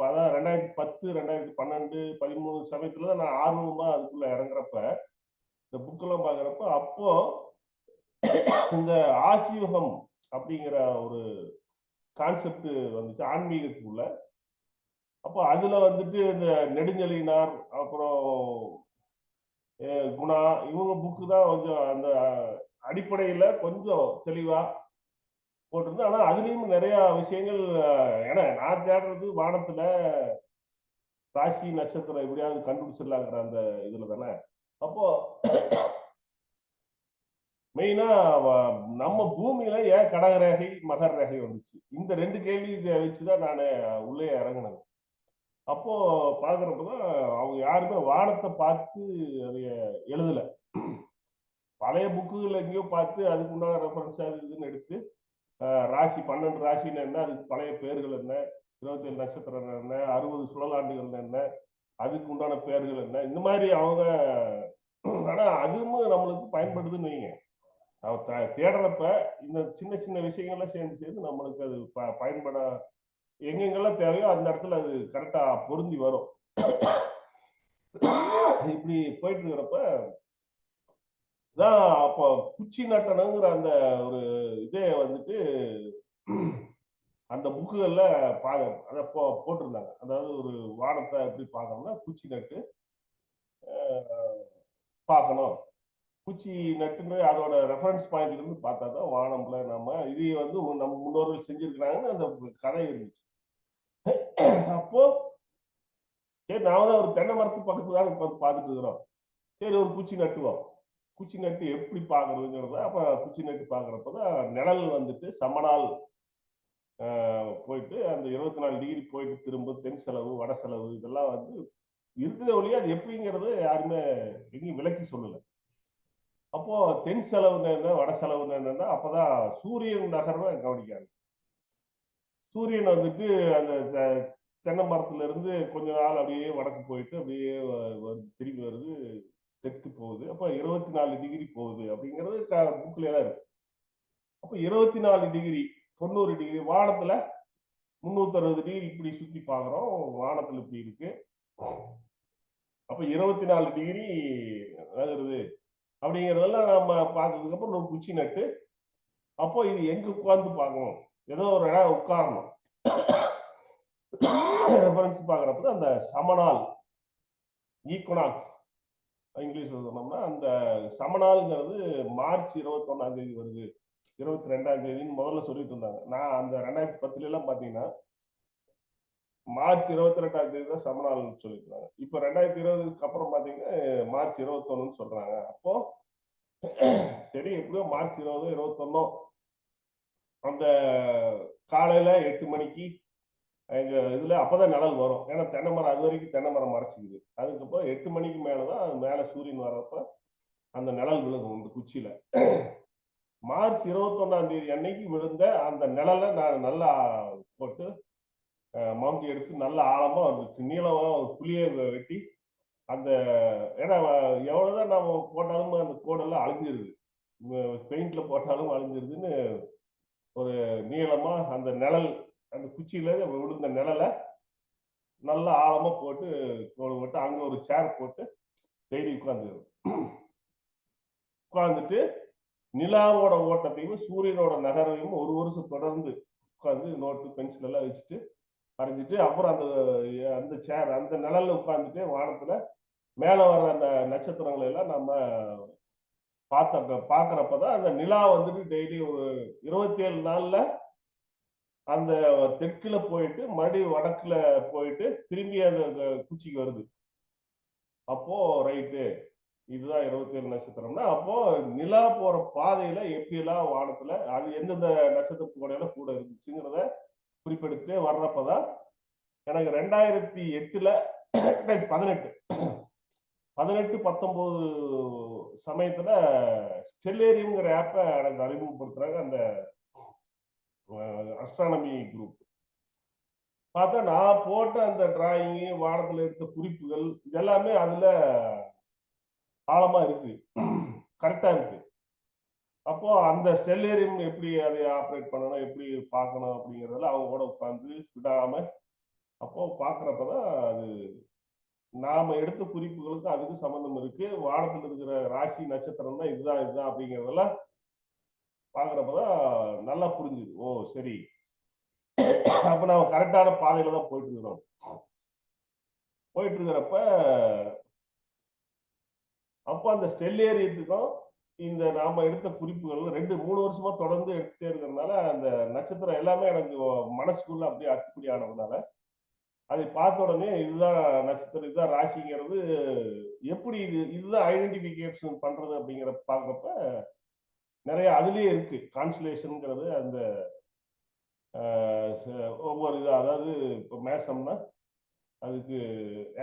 அதாவது 2010 2012 13 சமயத்துலதான் நான் ஆர்வமா அதுக்குள்ள இறங்குறப்ப இந்த புக்கெல்லாம் பாக்குறப்ப அப்போ இந்த ஆசியுகம் அப்படிங்கிற ஒரு கான்செப்ட் வந்துச்சு ஆன்மீகத்துக்குள்ள. அப்போ அதுல வந்துட்டு இந்த நெடுஞ்செழியனார் அப்புறம் குணா இவங்க புக்கு தான் கொஞ்சம் அந்த அடிப்படையில கொஞ்சம் தெளிவா போட்டிருந்தேன். ஆனா அதுலயும் நிறைய விஷயங்கள், ஏன்னா நான் தேடுறது வானத்துல ராசி நட்சத்திரம் எப்படியாவது கண்டுபிடிச்சிடலாங்கிற அந்த இதுல தானே. அப்போ மெயினா நம்ம பூமியில ஏன் கடகரேகை மகர ரேகை வந்துச்சு, இந்த 2 கேள்வி இதை வச்சுதான் நான் உள்ளே இறங்கினேன். அப்போ பாக்குறப்பதான் அவங்க யாருமே வானத்தை பார்த்து அதைய எழுதல. பழைய புக்குகள் எங்கேயோ பார்த்து அதுக்கு உண்டான ரெஃபரன்ஸ் அது இதுன்னு எடுத்து ராசி 12 ராசின்னு என்ன, அதுக்கு பழைய பேர்கள் என்ன, 27 நட்சத்திரம் என்ன, 60 சுழலாண்டுகள் என்ன, அதுக்கு உண்டான பேர்கள் என்ன, இந்த மாதிரி அவங்க. ஆனா அதுவும் நம்மளுக்கு பயன்படுதுன்னு வைங்க. தேடுறப்ப இந்த சின்ன சின்ன விஷயங்கள்லாம் சேர்ந்து நம்மளுக்கு அது பயன்பட எங்கெங்கெல்லாம் தேவையோ அந்த இடத்துல அது கரெக்டா பொருந்தி வரும். இப்படி போயிட்டு இருக்கிறப்ப தான் அப்போ குச்சி நட்டணுங்கிற அந்த ஒரு இதே வந்துட்டு அந்த புக்குகள்ல அதை போட்டிருந்தாங்க. அதாவது ஒரு வானத்தை எப்படி பார்க்கணும்னா குச்சி நட்டு பார்க்கணும். குச்சி நட்டுன்னு அதோட ரெஃபரன்ஸ் பாயிண்ட்ல இருந்து பார்த்தா தான் வானம்ல நம்ம இது வந்து நம்ம முன்னோர்கள் செஞ்சிருக்கிறாங்கன்னு அந்த கதை இருந்துச்சு. அப்போ சரி நாம தான் ஒரு தென்னை மரத்து பக்கத்துல தான் உட்காந்து பார்த்துட்டு இருக்கிறோம். சரி ஒரு குச்சி நட்டுவோம். குச்சி நட்டு எப்படி பார்க்கறதுங்கிறத அப்ப குச்சி நட்டு பார்க்கறப்பதான் நிழல் வந்துட்டு சமநாள் போயிட்டு அந்த 24 டிகிரி போயிட்டு திரும்ப தென் செலவு வட செலவு இதெல்லாம் வந்து இருக்கிற வழியா அது எப்படிங்கிறது யாருமே எங்கேயும் விளக்கி சொல்லலை. அப்போ தென் செலவுன்னு என்ன வட செலவுன்னு என்னன்னா அப்பதான் சூரியன் நகர்வை கவனிக்காது. சூரியன் வந்துட்டு அந்த தென்னை மரத்துல இருந்து கொஞ்ச நாள் அப்படியே வடக்கு போயிட்டு அப்படியே திரும்பி வருது, தெற்கு போகுது. அப்ப 24 டிகிரி போகுது அப்படிங்கிறது புக்ல எல்லாம் இருக்கு. அப்ப 24 டிகிரி 90 டிகிரி வானத்துல 360 டிகிரி இப்படி சுத்தி பாக்குறோம். வானத்துல இப்படி இருக்கு. அப்ப 24 டிகிரி நகருது அப்படிங்கிறதெல்லாம் நம்ம பார்த்ததுக்கு அப்புறம் ஒரு குச்சி நட்டு அப்போ இது எங்க உட்கார்ந்து பார்க்கணும், ஏதோ ஒரு இடம் உட்காரணும். ரெஃபரன்ஸ் பார்க்குறப்ப அந்த சமநாள் ஈக்குனாக்ஸ் இங்கிலீஷ்ல சொன்னோம்னா அந்த சமநாள்ங்கிறது மார்ச் 21ஆம் தேதி வருது, 22ஆம் தேதின்னு முதல்ல சொல்லிட்டு இருந்தாங்க. நான் அந்த 2010 எல்லாம் பார்த்தீங்கன்னா மார்ச் 22ஆம் தேதி தான் சமநாள்னு சொல்லியிருந்தாங்க. இப்போ 2020க்கு அப்புறம் பார்த்தீங்கன்னா மார்ச் 21ன்னு சொல்றாங்க. அப்போ சரி எப்படியோ மார்ச் 20 21 அந்த காலையில 8 மணிக்கு எங்க இதுல அப்பதான் நிழல் வரும். ஏன்னா தென்னை மரம் அது வரைக்கும் தென்னை மரம் மறைச்சிக்குது. அதுக்கப்புறம் 8 மணிக்கு மேலதான் அது மேல சூரியன் வர்றப்ப அந்த நிழல் விழுகும் இந்த குச்சியில. மார்ச் 21ஆம் தேதி அன்னைக்கு விழுந்த அந்த நிழலை நான் நல்லா போட்டு மவுண்டி எடுத்து நல்ல ஆழமா நீளமா ஒரு புளியை வெட்டி அந்த ஏன்னா எவ்வளவுதான் நம்ம போட்டாலும் அந்த கோடெல்லாம் அழிஞ்சிருது, பெயிண்ட்ல போட்டாலும் அழிஞ்சிருதுன்னு ஒரு நீளமா அந்த நிழல் அந்த குச்சியில விழுந்த நிழலை நல்லா ஆழமா போட்டு போட்டு அங்க ஒரு சேர் போட்டு டெய்லி உட்கார்ந்துட்டு நிலாவோட ஓட்டத்தையும் சூரியனோட நகரையும் ஒரு வருஷம் தொடர்ந்து உட்கார்ந்து நோட்டு பென்சில் எல்லாம் வச்சுட்டு வரைஞ்சிட்டு அப்புறம் அந்த அந்த சேர் அந்த நிழல்ல உட்கார்ந்துட்டு வானத்துல மேல வர்ற அந்த நட்சத்திரங்களை எல்லாம் நம்ம பார்க்கறப்பதான் அந்த நிலா வந்துட்டு டெய்லி ஒரு 27 நாள்ல அந்த தெற்குல போயிட்டு மறுபடியும் வடக்குல போயிட்டு திரும்பி அந்த குச்சிக்கு வருது. அப்போ ரைட்டு இதுதான் 27 நட்சத்திரம்னா அப்போ நிலா போற பாதையில எப்படியெல்லாம் வானத்துல அது எந்தெந்த நட்சத்திரத்தோட கூட இருந்துச்சுங்கிறத குறிப்பெடுத்துட்டே வர்றப்பதான் எனக்கு 2008ல 18 19 சமயத்துல ஸ்டெல்லேரியம்ங்கிற ஆப்பை எனக்கு அறிமுகப்படுத்துறாங்க அந்த அஸ்ட்ரானமி குரூப். பார்த்தா நான் போட்ட அந்த டிராயிங்கு வானத்துல எடுத்த குறிப்புகள் இதெல்லாமே அதுல ஆழமா இருக்கு, கரெக்டா இருக்கு. அப்போ அந்த ஸ்டெல்லேரியம் எப்படி அதை ஆப்ரேட் பண்ணணும் எப்படி பார்க்கணும் அப்படிங்கிறதுல அவங்க கூட உட்காந்து விடாம அப்போ பார்க்குறப்பதான் அது நாம எடுத்த குறிப்புகளுக்கு அதுக்கு சம்பந்தம் இருக்கு. வானத்தில் இருக்கிற ராசி நட்சத்திரம் தான் இதுதான் அப்படிங்கிறதெல்லாம் பார்க்குறப்பதான் நல்லா புரிஞ்சுது. ஓ சரி, அப்ப நாம கரெக்டான பாதையில தான் போயிட்டு இருக்கிறோம். போயிட்டு இருக்கிறப்ப அப்போ அந்த ஸ்டெல்லேரியத்துக்கும் இந்த நாம எடுத்த குறிப்புகள் 2-3 வருஷமா தொடர்ந்து எடுத்துட்டே இருக்கிறதுனால அந்த நட்சத்திரம் எல்லாமே எனக்கு மனசுக்குள்ள அப்படியே அத்துப்படி ஆனதுனால அதை பார்த்த உடனே இதுதான் நட்சத்திரம், இதுதான் ராசிங்கிறது எப்படி இதுதான் ஐடென்டிபிகேஷன் பண்றது அப்படிங்கிற பாக்குறப்ப நிறைய அதுலயே இருக்கு. கான்ஸ்டலேஷன்ங்கிறது அந்த ஒவ்வொரு இது, அதாவது இப்போ மேசம்னா அதுக்கு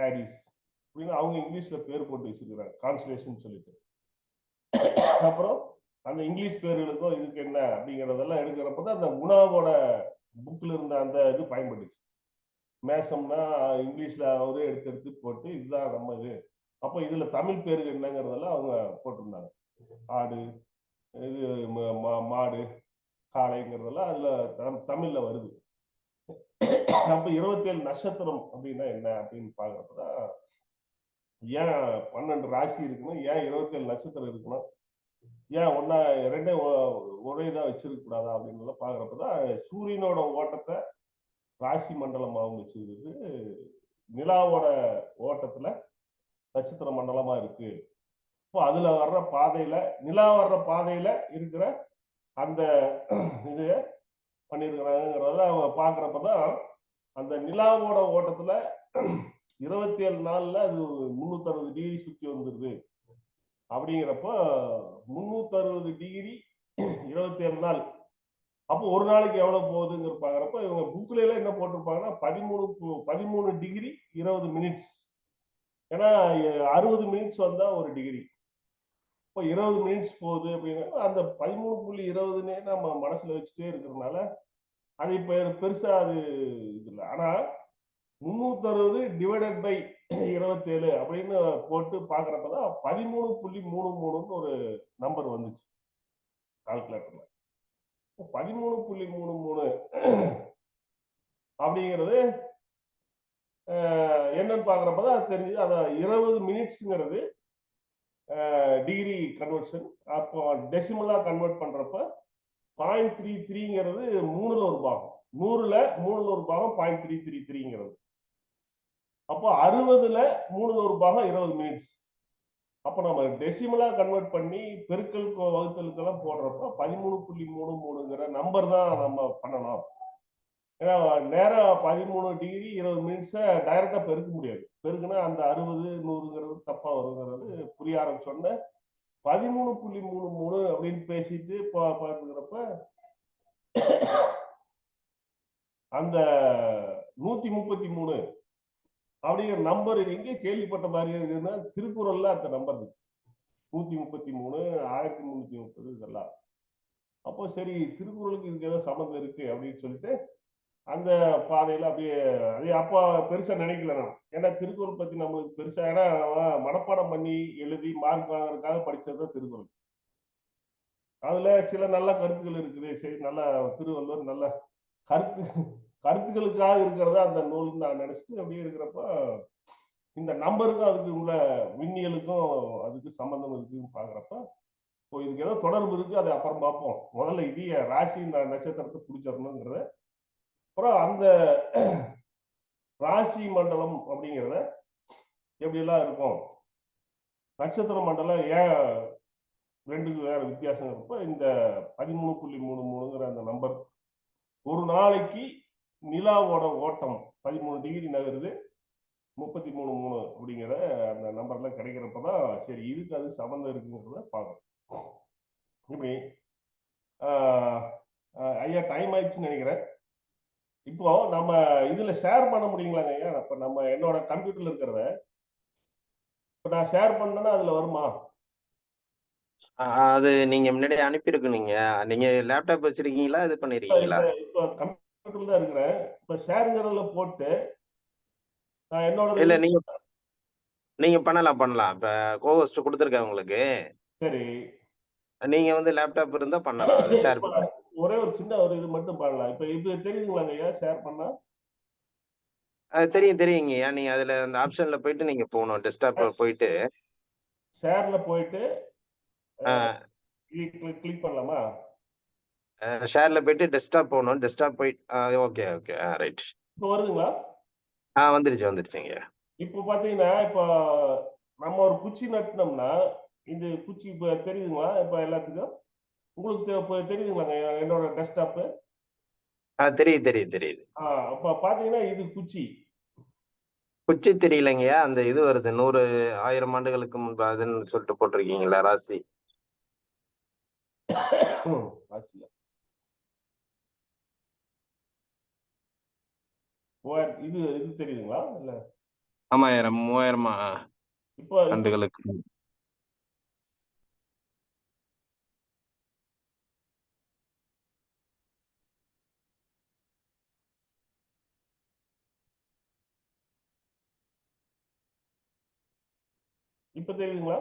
ஆரிஸ் அப்படின்னு அவங்க இங்கிலீஷ்ல பேர் போட்டு வச்சிருக்கிறாங்க, கான்ஸ்டலேஷன் சொல்லிட்டு. அப்புறம் அந்த இங்கிலீஷ் பேர்களுக்கும் இதுக்கு என்ன அப்படிங்கிறதெல்லாம் எடுக்கிறப்பதான் அந்த குணாவோட புக்ல இருந்த அந்த இது பயன்பட்டுச்சு. மேசம்னா இங்கிலீஷ்ல அவரே எடுத்து போட்டு இதுதான் நம்ம இது. அப்போ இதுல தமிழ் பேருக்கு என்னங்கிறதெல்லாம் அவங்க போட்டிருந்தாங்க. ஆடு, இது மாடு, காளைங்கிறதெல்லாம் அதுல தமிழ்ல வருது. அப்ப 27 நட்சத்திரம் அப்படின்னா என்ன அப்படின்னு பாக்குறப்பதான் ஏன் 12 ராசி இருக்கணும், ஏன் 27 நட்சத்திரம் இருக்கணும், ஏன் ஒன்னா ரெண்டே ஒரே இதாக வச்சிருக்க கூடாதா அப்படின்னு பாக்குறப்பதான் சூரியனோட ஓட்டத்தை ராசி மண்டலமாகவும் வச்சிருக்கு, நிலாவோட ஓட்டத்துல நட்சத்திர மண்டலமா இருக்கு. இப்போ அதுல வர்ற பாதையில, நிலா வர்ற பாதையில இருக்கிற அந்த இது பண்ணிருக்கிறாங்கிறத பாக்குறப்பதான் அந்த நிலாவோட ஓட்டத்துல 27 நாள்ல அது 360 டிகிரி சுத்தி வந்துருது. அப்படிங்கிறப்ப 360 டிகிரி 27 நாள், அப்போ ஒரு நாளைக்கு எவ்வளவு போகுதுங்கிற பாக்குறப்ப இவங்க புக்ல எல்லாம் என்ன போட்டிருப்பாங்கன்னா 13 டிகிரி 20 மினிட்ஸ். ஏன்னா 60 மினிட்ஸ் வந்தா ஒரு டிகிரி, இப்போ 20 மினிட்ஸ் போகுது அப்படின்னா அந்த 13.20 நம்ம மனசுல வச்சுட்டே இருக்கிறதுனால அது இப்ப பெருசா அது இது இல்லை. ஆனா 360 டிவைடட் பை 27 அப்படின்னு போட்டு பாக்குறப்பதான் 13.33 ஒரு நம்பர் வந்துச்சு கால்குலேட்டர்ல. 13.33 அப்படிங்கிறது என்னன்னு பாக்குறப்பதான் அது தெரிஞ்சு. அதான் 20 மினிட்ஸ்ங்கிறது டிகிரி கன்வர்ஷன். அப்போ டெசிமலா கன்வெர்ட் பண்றப்ப 0.33ங்கிறது 3ல ஒரு பாகம், 100ல 3ல ஒரு பாகம் 0.333ங்கிறது. அப்போ 60ல 3ல ஒரு பாகம் 20 மினிட்ஸ். அப்போ நம்ம டெசிமலா கன்வெர்ட் பண்ணி பெருக்கல் வகுத்தலுக்கெல்லாம் போடுறப்ப 13.33ங்கிற நம்பர் தான் நம்ம பண்ணணும். ஏன்னா நேரம் 13 டிகிரி 20 மினிட்ஸை டைரக்டா பெருக்க முடியாது. பெருக்குன்னா அந்த 60 100ங்கிறது தப்பா வருங்கிறது புரிய ஆரம்பிச்சோடனே 13.33 அப்படின்னு பேசிட்டு பார்த்துக்கிறப்ப அந்த 133 அப்படிங்கிற நம்பர் எங்கே கேள்விப்பட்ட மாதிரி இருக்குதுன்னா திருக்குறள்ல அந்த நம்பர் இருக்கு. 133 1330 இதெல்லாம். அப்போ சரி திருக்குறளுக்கு இதுக்கு ஏதோ சம்மந்தம் இருக்கு அப்படின்னு சொல்லிட்டு அந்த பாதையில அப்படியே அதே அப்பா பெருசா நினைக்கல நான். ஏன்னா திருக்குறள் பத்தி நம்மளுக்கு பெருசா, ஏன்னா மனப்பாடம் பண்ணி எழுதி மார்க் வாங்குறதுக்காக படிச்சதுதான் திருக்குறள். அதுல சில நல்ல கருத்துக்கள் இருக்குது. சரி, நல்ல திருவள்ளுவர் நல்ல கருத்துக்களுக்காக இருக்கிறதா அந்த நூல் நான் நினைச்சிட்டு அப்படியே இருக்கிறப்ப இந்த நம்பருக்கும் அதுக்கு உள்ள விண்ணியலுக்கும் அதுக்கு சம்பந்தம் இருக்குன்னு பாக்குறப்ப இதுக்கு ஏதோ தொடர்பு இருக்கு, அதை அப்புறம் பார்ப்போம், முதல்ல இதைய ராசி நட்சத்திரத்தை பிடிச்சிடணுங்கிறத. அப்புறம் அந்த ராசி மண்டலம் அப்படிங்கிறத எப்படியெல்லாம் இருக்கும், நட்சத்திர மண்டலம் ஏன் ரெண்டுக்கு வேற வித்தியாசம் இருப்ப இந்த 13.33ங்கிற அந்த நம்பர் ஒரு நாளைக்கு நிலாவோட ஓட்டம் 13 டிகிரி நகருது, 33.3 அப்படிங்கிற அந்த நம்பர்ல கிடைக்கிறப்பதான் சரி இதுக்கு அது சம்பந்தம் இருக்குங்கிறத பார்க்கணும். இப்படி ஐயா டைம் ஆயிடுச்சுன்னு நினைக்கிறேன். இப்போ நம்ம இதுல ஷேர் பண்ண முடியுங்களாங்க ஐயா? இப்ப நம்ம என்னோட கம்ப்யூட்டர்ல இருக்கிறத இப்ப நான் ஷேர் பண்ணேன்னா அதுல வருமா? அது நீங்க முன்னாடி அனுப்பியிருக்கு. நீங்க லேப்டாப் வச்சிருக்கீங்களா, இது பண்ணிருக்கீங்களா? இப்போ கம்ப்யூட்டர்ல தான் இருக்கிறேன். இப்ப ஷேருங்கிறதுல போட்டு நான் என்னோட இல்ல, நீங்க பண்ணலாம். இப்ப கோஹோஸ்ட் கொடுத்துருக்கேன் உங்களுக்கு. சரி, நீங்க லேப்டாப் இருந்தா பண்ணலாம், அதை ஷேர் இப்ப பண்ணுங்க. ஒரே ஒரு சின்ன ஒரு இது மட்டும் பண்ணலாம். இப்ப இது தெரியுதுங்களாங்க ஐயா ஷேர் பண்ணா? அது தெரியுங்கய்யா. நீங்க அதுல அந்த ஆப்ஷன்ல போயிட்டு நீங்க போகணும், டெஸ்க்டாப் போயிட்டு ஷேர்ல போயிட்டு கிளிக் பண்ணலாமா? ஷேர்ல போயிட்டு டெஸ்க்டாப் போகணும். டெஸ்க்டாப் போயிட்டு ஓகே ரைட். இப்போ வருதுங்களா? வந்துருச்சுங்க. இப்போ பாத்தீங்கன்னா இப்போ நம்ம ஒரு குச்சி நட்டினோம்னா இந்த குச்சி இப்போ தெரியுதுங்களா? இப்போ எல்லாத்துக்கும் உங்களுக்கு தெரியுதுங்களாங்க என்னோட டெஸ்க்டாப்? தெரியுது. அப்ப பாத்தீங்கன்னா இது குச்சி. குச்சி தெரியலைங்கய்யா. அந்த இது வருது 100,000 ஆண்டுகளுக்கு முன்பு அதுன்னு சொல்லிட்டு போட்டிருக்கீங்களா ராசி? ராசியா 3000 இது இது தெரியுதுங்களா இல்ல? ஆமா 3000 இப்போ இப்போ ஆண்டுகளுக்கு முன்பு. இப்ப தெரியுதுங்களா?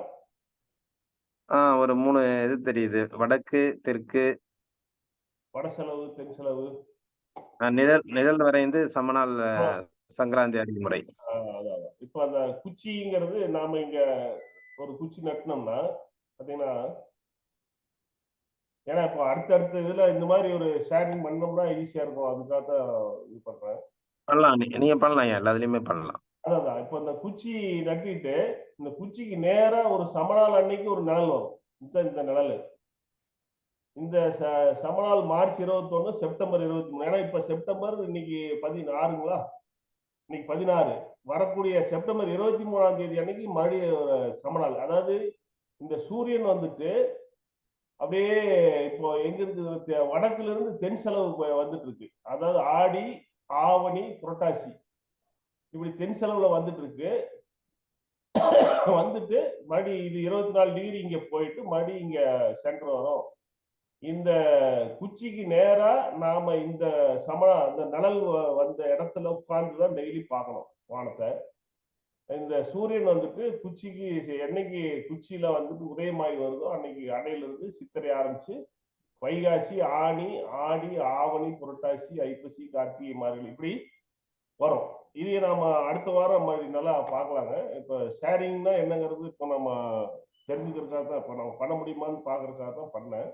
ஒரு 3 இது தெரியுது. வடக்கு, தெற்கு, வட செலவு, தென் செலவு. நிழல் நிழல் வரைந்து சமநாள் ஆ, சங்கராந்தி அறிமுறை. அதான். இப்போ அந்த குச்சிங்கிறது நாம இங்க ஒரு குச்சி நட்டினோம்னா பாத்தீங்கன்னா, ஏன்னா இப்போ அடுத்தடுத்த இதுல இந்த மாதிரி ஒரு ஷேரிங் பண்ணோம்னா ஈஸியா இருக்கும். அதுக்காக தான் இது பண்றேன். பண்ணலாம். நீங்க பண்ணலாம். எல்லாத்துலயுமே பண்ணலாம். அதான் இப்போ இந்த குச்சி நட்டிட்டு இந்த குச்சிக்கு நேரா ஒரு சமநாள் அன்னைக்கு ஒரு நிழல் வரும். இந்த நிழல் இந்த சமநாள் மார்ச் 21, செப்டம்பர் 23. ஏன்னா இப்ப செப்டம்பர் இன்னைக்கு 16ங்களா? இன்னைக்கு 16. வரக்கூடிய செப்டம்பர் 23ஆம் தேதி அன்னைக்கு மறுபடியும் ஒரு சமநாள். அதாவது இந்த சூரியன் வந்துட்டு அப்படியே இப்போ எங்க இருக்கு, வடக்குல இருந்து தென் செலவு வந்துட்டு இருக்கு. அதாவது ஆடி, ஆவணி, புரட்டாசி இப்படி தென் செலவுல வந்துட்டு இருக்கு. வந்துட்டு மறுபடி இது 24 டிகிரி இங்க போயிட்டு மறுபடி இங்க சென்டர் வரும். இந்த குச்சிக்கு நேரா நாம இந்த அந்த நிழல் வந்த இடத்துல உட்கார்ந்துதான் டெய்லி பார்க்கணும் வானத்தை. இந்த சூரியன் வந்துட்டு குச்சிக்கு என்னைக்கு குச்சியில வந்துட்டு உதயமாகி வருதோ அன்னைக்கு அணையில இருந்து சித்திரை ஆரம்பிச்சு வைகாசி, ஆனி, ஆடி, ஆவணி, புரட்டாசி, ஐப்பசி, கார்த்திகை, மார்கழி இப்படி வரும். இதையே நாம அடுத்த வாரம் மாதிரி நல்லா பார்க்கலாங்க. இப்ப ஷேரிங்னா என்னங்கிறது இப்போ நம்ம தெரிஞ்சுக்கிறதுக்காக தான் இப்போ நம்ம பண்ண முடியுமான்னு பாக்குறதுக்காக தான் பண்ணேன்.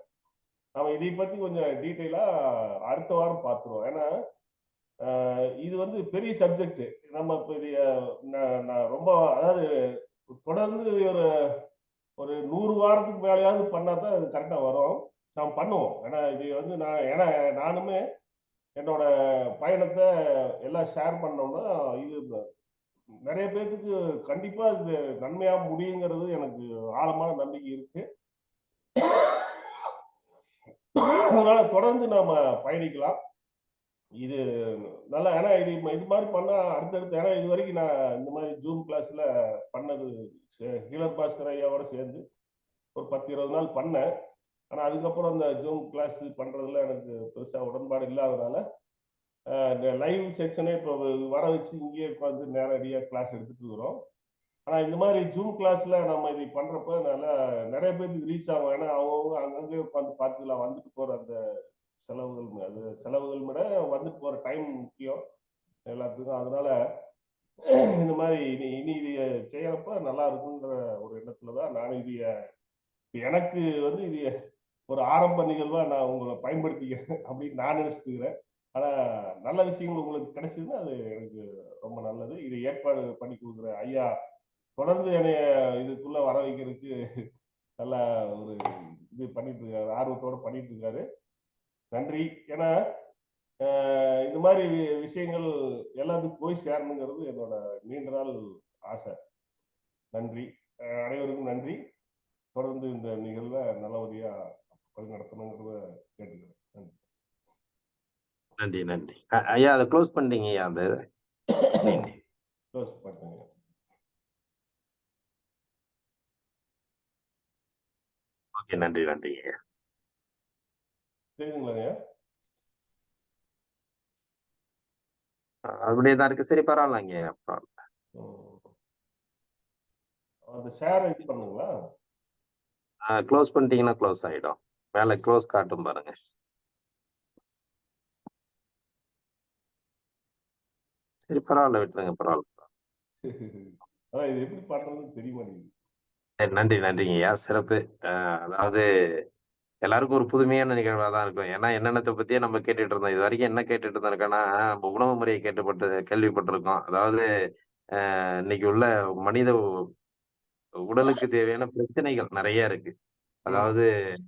நம்ம இதை பத்தி கொஞ்சம் டீட்டெயிலா அடுத்த வாரம் பார்த்துருவோம். ஏன்னா இது வந்து பெரிய சப்ஜெக்ட். நம்ம இப்போ இது நான் ரொம்ப அதாவது தொடர்ந்து ஒரு 100 வாரத்துக்கு மேலேயாவது பண்ணா தான் இது கரெக்டா வரும். நாம் பண்ணுவோம். ஏன்னா இது வந்து ஏன்னா நானுமே என்னோட பயணத்தை எல்லாம் ஷேர் பண்ணோம்னா இது நிறைய பேருக்கு கண்டிப்பா இது நன்மையா முடியுங்கிறது எனக்கு ஆழமான நம்பிக்கை இருக்கு. அதனால தொடர்ந்து நாம பயணிக்கலாம். இது நல்லா, ஏன்னா இது மாதிரி பண்ணா அடுத்தடுத்து, ஏன்னா இது வரைக்கும் நான் இந்த மாதிரி ஜூம் கிளாஸ்ல பண்ணது ஹீலர் பாஸ்கர் ஐயாவோட சேர்ந்து ஒரு 10-20 நாள் பண்ணேன். ஆனா அதுக்கப்புறம் அந்த ஜூம் கிளாஸ் பண்றதுல எனக்கு பெருசா உடன்பாடு இல்லாதனால இந்த லைவ் செக்ஷனே இப்போ வர வச்சு இங்கேயே உட்காந்து நேரடியாக கிளாஸ் எடுத்துட்டு இருக்கிறோம். ஆனா இந்த மாதிரி ஜூம் கிளாஸ்ல நம்ம இது பண்றப்ப நல்லா நிறைய பேருக்கு ரீச் ஆகும். ஏன்னா அவங்க அங்கங்கே உட்காந்து பார்த்துக்கலாம். வந்துட்டு போற அந்த செலவுகள் விட வந்துட்டு போற டைம் முக்கியம் எல்லாத்துக்கும். அதனால இந்த மாதிரி இனி இது செய்யறப்ப நல்லா இருக்குன்ற ஒரு எண்ணத்துலதான் நானும் இது எனக்கு வந்து இது ஒரு ஆரம்ப நிகழ்வா நான் உங்களை பயன்படுத்திக்கிறேன் அப்படின்னு நான் நினைச்சுக்கிறேன். ஆனா நல்ல விஷயங்கள் உங்களுக்கு கிடைச்சதுன்னா அது எனக்கு ரொம்ப நல்லது. இதை ஏற்பாடு பண்ணி கொடுக்குற ஐயா தொடர்ந்து என்னைய இதுக்குள்ள வர வைக்கிறதுக்கு நல்லா ஒரு இது பண்ணிட்டு இருக்காரு, ஆர்வத்தோட பண்ணிட்டு இருக்காரு. நன்றி. ஏன்னா இந்த மாதிரி விஷயங்கள் எல்லாத்துக்கும் போய் சேரணுங்கிறது என்னோட நீண்ட நாள் ஆசை. நன்றி, அனைவருக்கும் நன்றி. தொடர்ந்து இந்த நிகழ்வை நல்லபடியா நடத்தணுங்கிறத கேட்டுக்கிறேன். நன்றி நன்றி ஐயா. அதை க்ளோஸ் பண்ணிட்டீங்க ஐயா. அந்த க்ளோஸ் பண்ணுங்க. ஓகே, நன்றி நன்றி ஐயா. சரிங்களா? அப்படியே தான் இருக்கு. சரி, பரவாயில்லங்க. அந்த ஷேர் இது பண்ணுங்களா? க்ளோஸ் பண்ணிட்டீங்கன்னா க்ளோஸ் ஆயிடும். மேல க்ளோஸ் காட்டும் பாருங்க. சரி, பரவாயில்ல, விட்டுருங்க, பரவாயில்ல. அதான் இது எப்படி பண்றதுன்னு தெரிய மாட்டேங்குது. நன்றி நன்றிங்க ஐயா. சிறப்பு. அதாவது எல்லாருக்கும் ஒரு புதுமையான நிகழ்வா தான் இருக்கும். ஏன்னா என்னென்னத்தை பத்தியே நம்ம கேட்டுட்டு இருந்தோம். இது வரைக்கும் என்ன கேட்டுட்டு இருந்தோம்னா நம்ம உணவு முறையை கேள்விப்பட்டிருக்கோம். அதாவது இன்னைக்கு உள்ள மனித உடலுக்கு தேவையான பிரச்சனைகள் நிறைய இருக்கு. அதாவது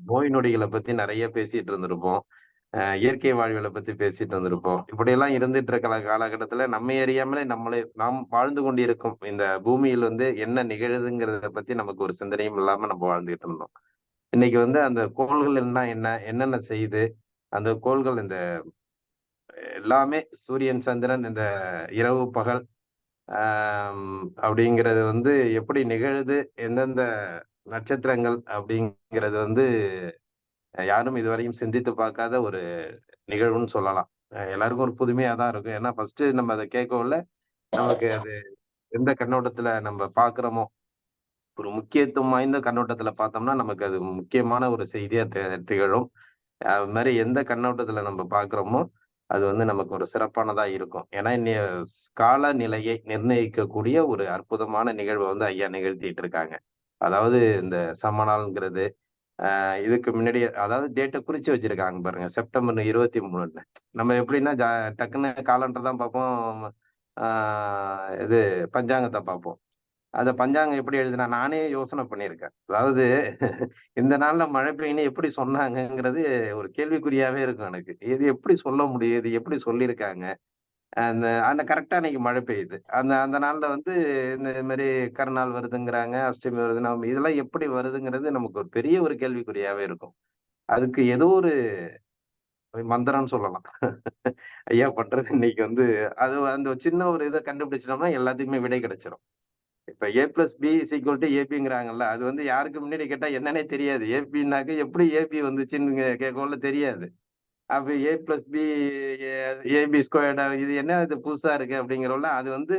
நோய் நொடிகளை பத்தி நிறைய பேசிட்டு இருந்திருப்போம். இயற்கை வாழ்வியலை பத்தி பேசிட்டு வந்திருப்போம். இப்படியெல்லாம் இருந்துட்டு இருக்கிற காலகட்டத்துல நம்ம அறியாமலே நாம் வாழ்ந்து கொண்டிருக்கும் இந்த பூமியில் வந்து என்ன நிகழுதுங்கிறத பத்தி நமக்கு ஒரு சிந்தனையும் இல்லாம நம்ம வாழ்ந்துகிட்டு இருந்தோம். இன்னைக்கு வந்து அந்த கோள்கள் என்ன என்னென்ன செய்யுது, அந்த கோள்கள் இந்த எல்லாமே சூரியன், சந்திரன், இந்த இரவு, பகல் அப்படிங்கிறது வந்து எப்படி நிகழுது, எந்தெந்த நட்சத்திரங்கள் அப்படிங்கிறது வந்து யாரும் இதுவரையும் சிந்தித்து பார்க்காத ஒரு நிகழ்வுன்னு சொல்லலாம். எல்லாருக்கும் ஒரு புதுமையா தான் இருக்கும். ஏன்னா ஃபர்ஸ்ட் நம்ம அத கேட்கவுள்ள நமக்கு அது எந்த கண்ணோட்டத்துல நம்ம பார்க்கிறோமோ, ஒரு முக்கியத்துவம் வாய்ந்த கண்ணோட்டத்துல பார்த்தோம்னா, நமக்கு அது முக்கியமான ஒரு செய்தியா திகழும். அது மாரி எந்த கண்ணோட்டத்துல நம்ம பார்க்கிறோமோ, அது வந்து நமக்கு ஒரு சிறப்பானதா இருக்கும். ஏன்னா, இன்னைய காலநிலையை நிர்ணயிக்கக்கூடிய ஒரு அற்புதமான நிகழ்வ வந்து ஐயா நிகழ்த்திட்டு இருக்காங்க. அதாவது இந்த சமநாள்ங்கிறது, இதுக்கு முன்னாடியே அதாவது டேட்ட குறிச்சு வச்சிருக்காங்க பாருங்க. செப்டம்பர் 23ன்னு. நம்ம எப்படின்னா டக்குன்னு காலண்டர் தான் பார்ப்போம். ஆ இது பஞ்சாங்கத்த பார்ப்போம். அத பஞ்சாங்கம் எப்படி எழுதுனா நானே யோசனை பண்ணியிருக்கேன். அதாவது இந்த நாள்ல மழை பெய்யும்னு எப்படி சொன்னாங்கங்கிறது ஒரு கேள்விக்குறியாவே இருக்கும் எனக்கு. இது எப்படி சொல்ல முடியும்? இது எப்படி சொல்லியிருக்காங்க? அந்த அந்த கரெக்ட்டா அன்னைக்கு மழை பெய்யுது. அந்த அந்த நாள்ல வந்து இந்த மாரி கருநாள் வருதுங்கிறாங்க, அஷ்டமி வருது. இதெல்லாம் எப்படி வருதுங்கிறது நமக்கு ஒரு பெரிய ஒரு கேள்விக்குறியாவே இருக்கும். அதுக்கு ஏதோ ஒரு மந்திரம்னு சொல்லலாம். ஐயா பண்றது இன்னைக்கு வந்து அது அந்த சின்ன ஒரு இத கண்டுபிடிச்சிட்டோம்னா எல்லாத்துக்குமே விடை கிடைச்சிரும். இப்ப A plus B is equal to ஏபிங்கிறாங்கல்ல. அது வந்து யாருக்கு முன்னாடி கேட்டா என்னன்னே தெரியாது. ஏபின்னாக்க எப்படி ஏபி வந்துச்சுன்னு கேட்கவுள்ள தெரியாது. அப்ப ஏ பிளஸ் பி ஏபி ஸ்கொயர்டா இது என்ன இது புதுசா இருக்கு அப்படிங்கிறவுள்ள அது வந்து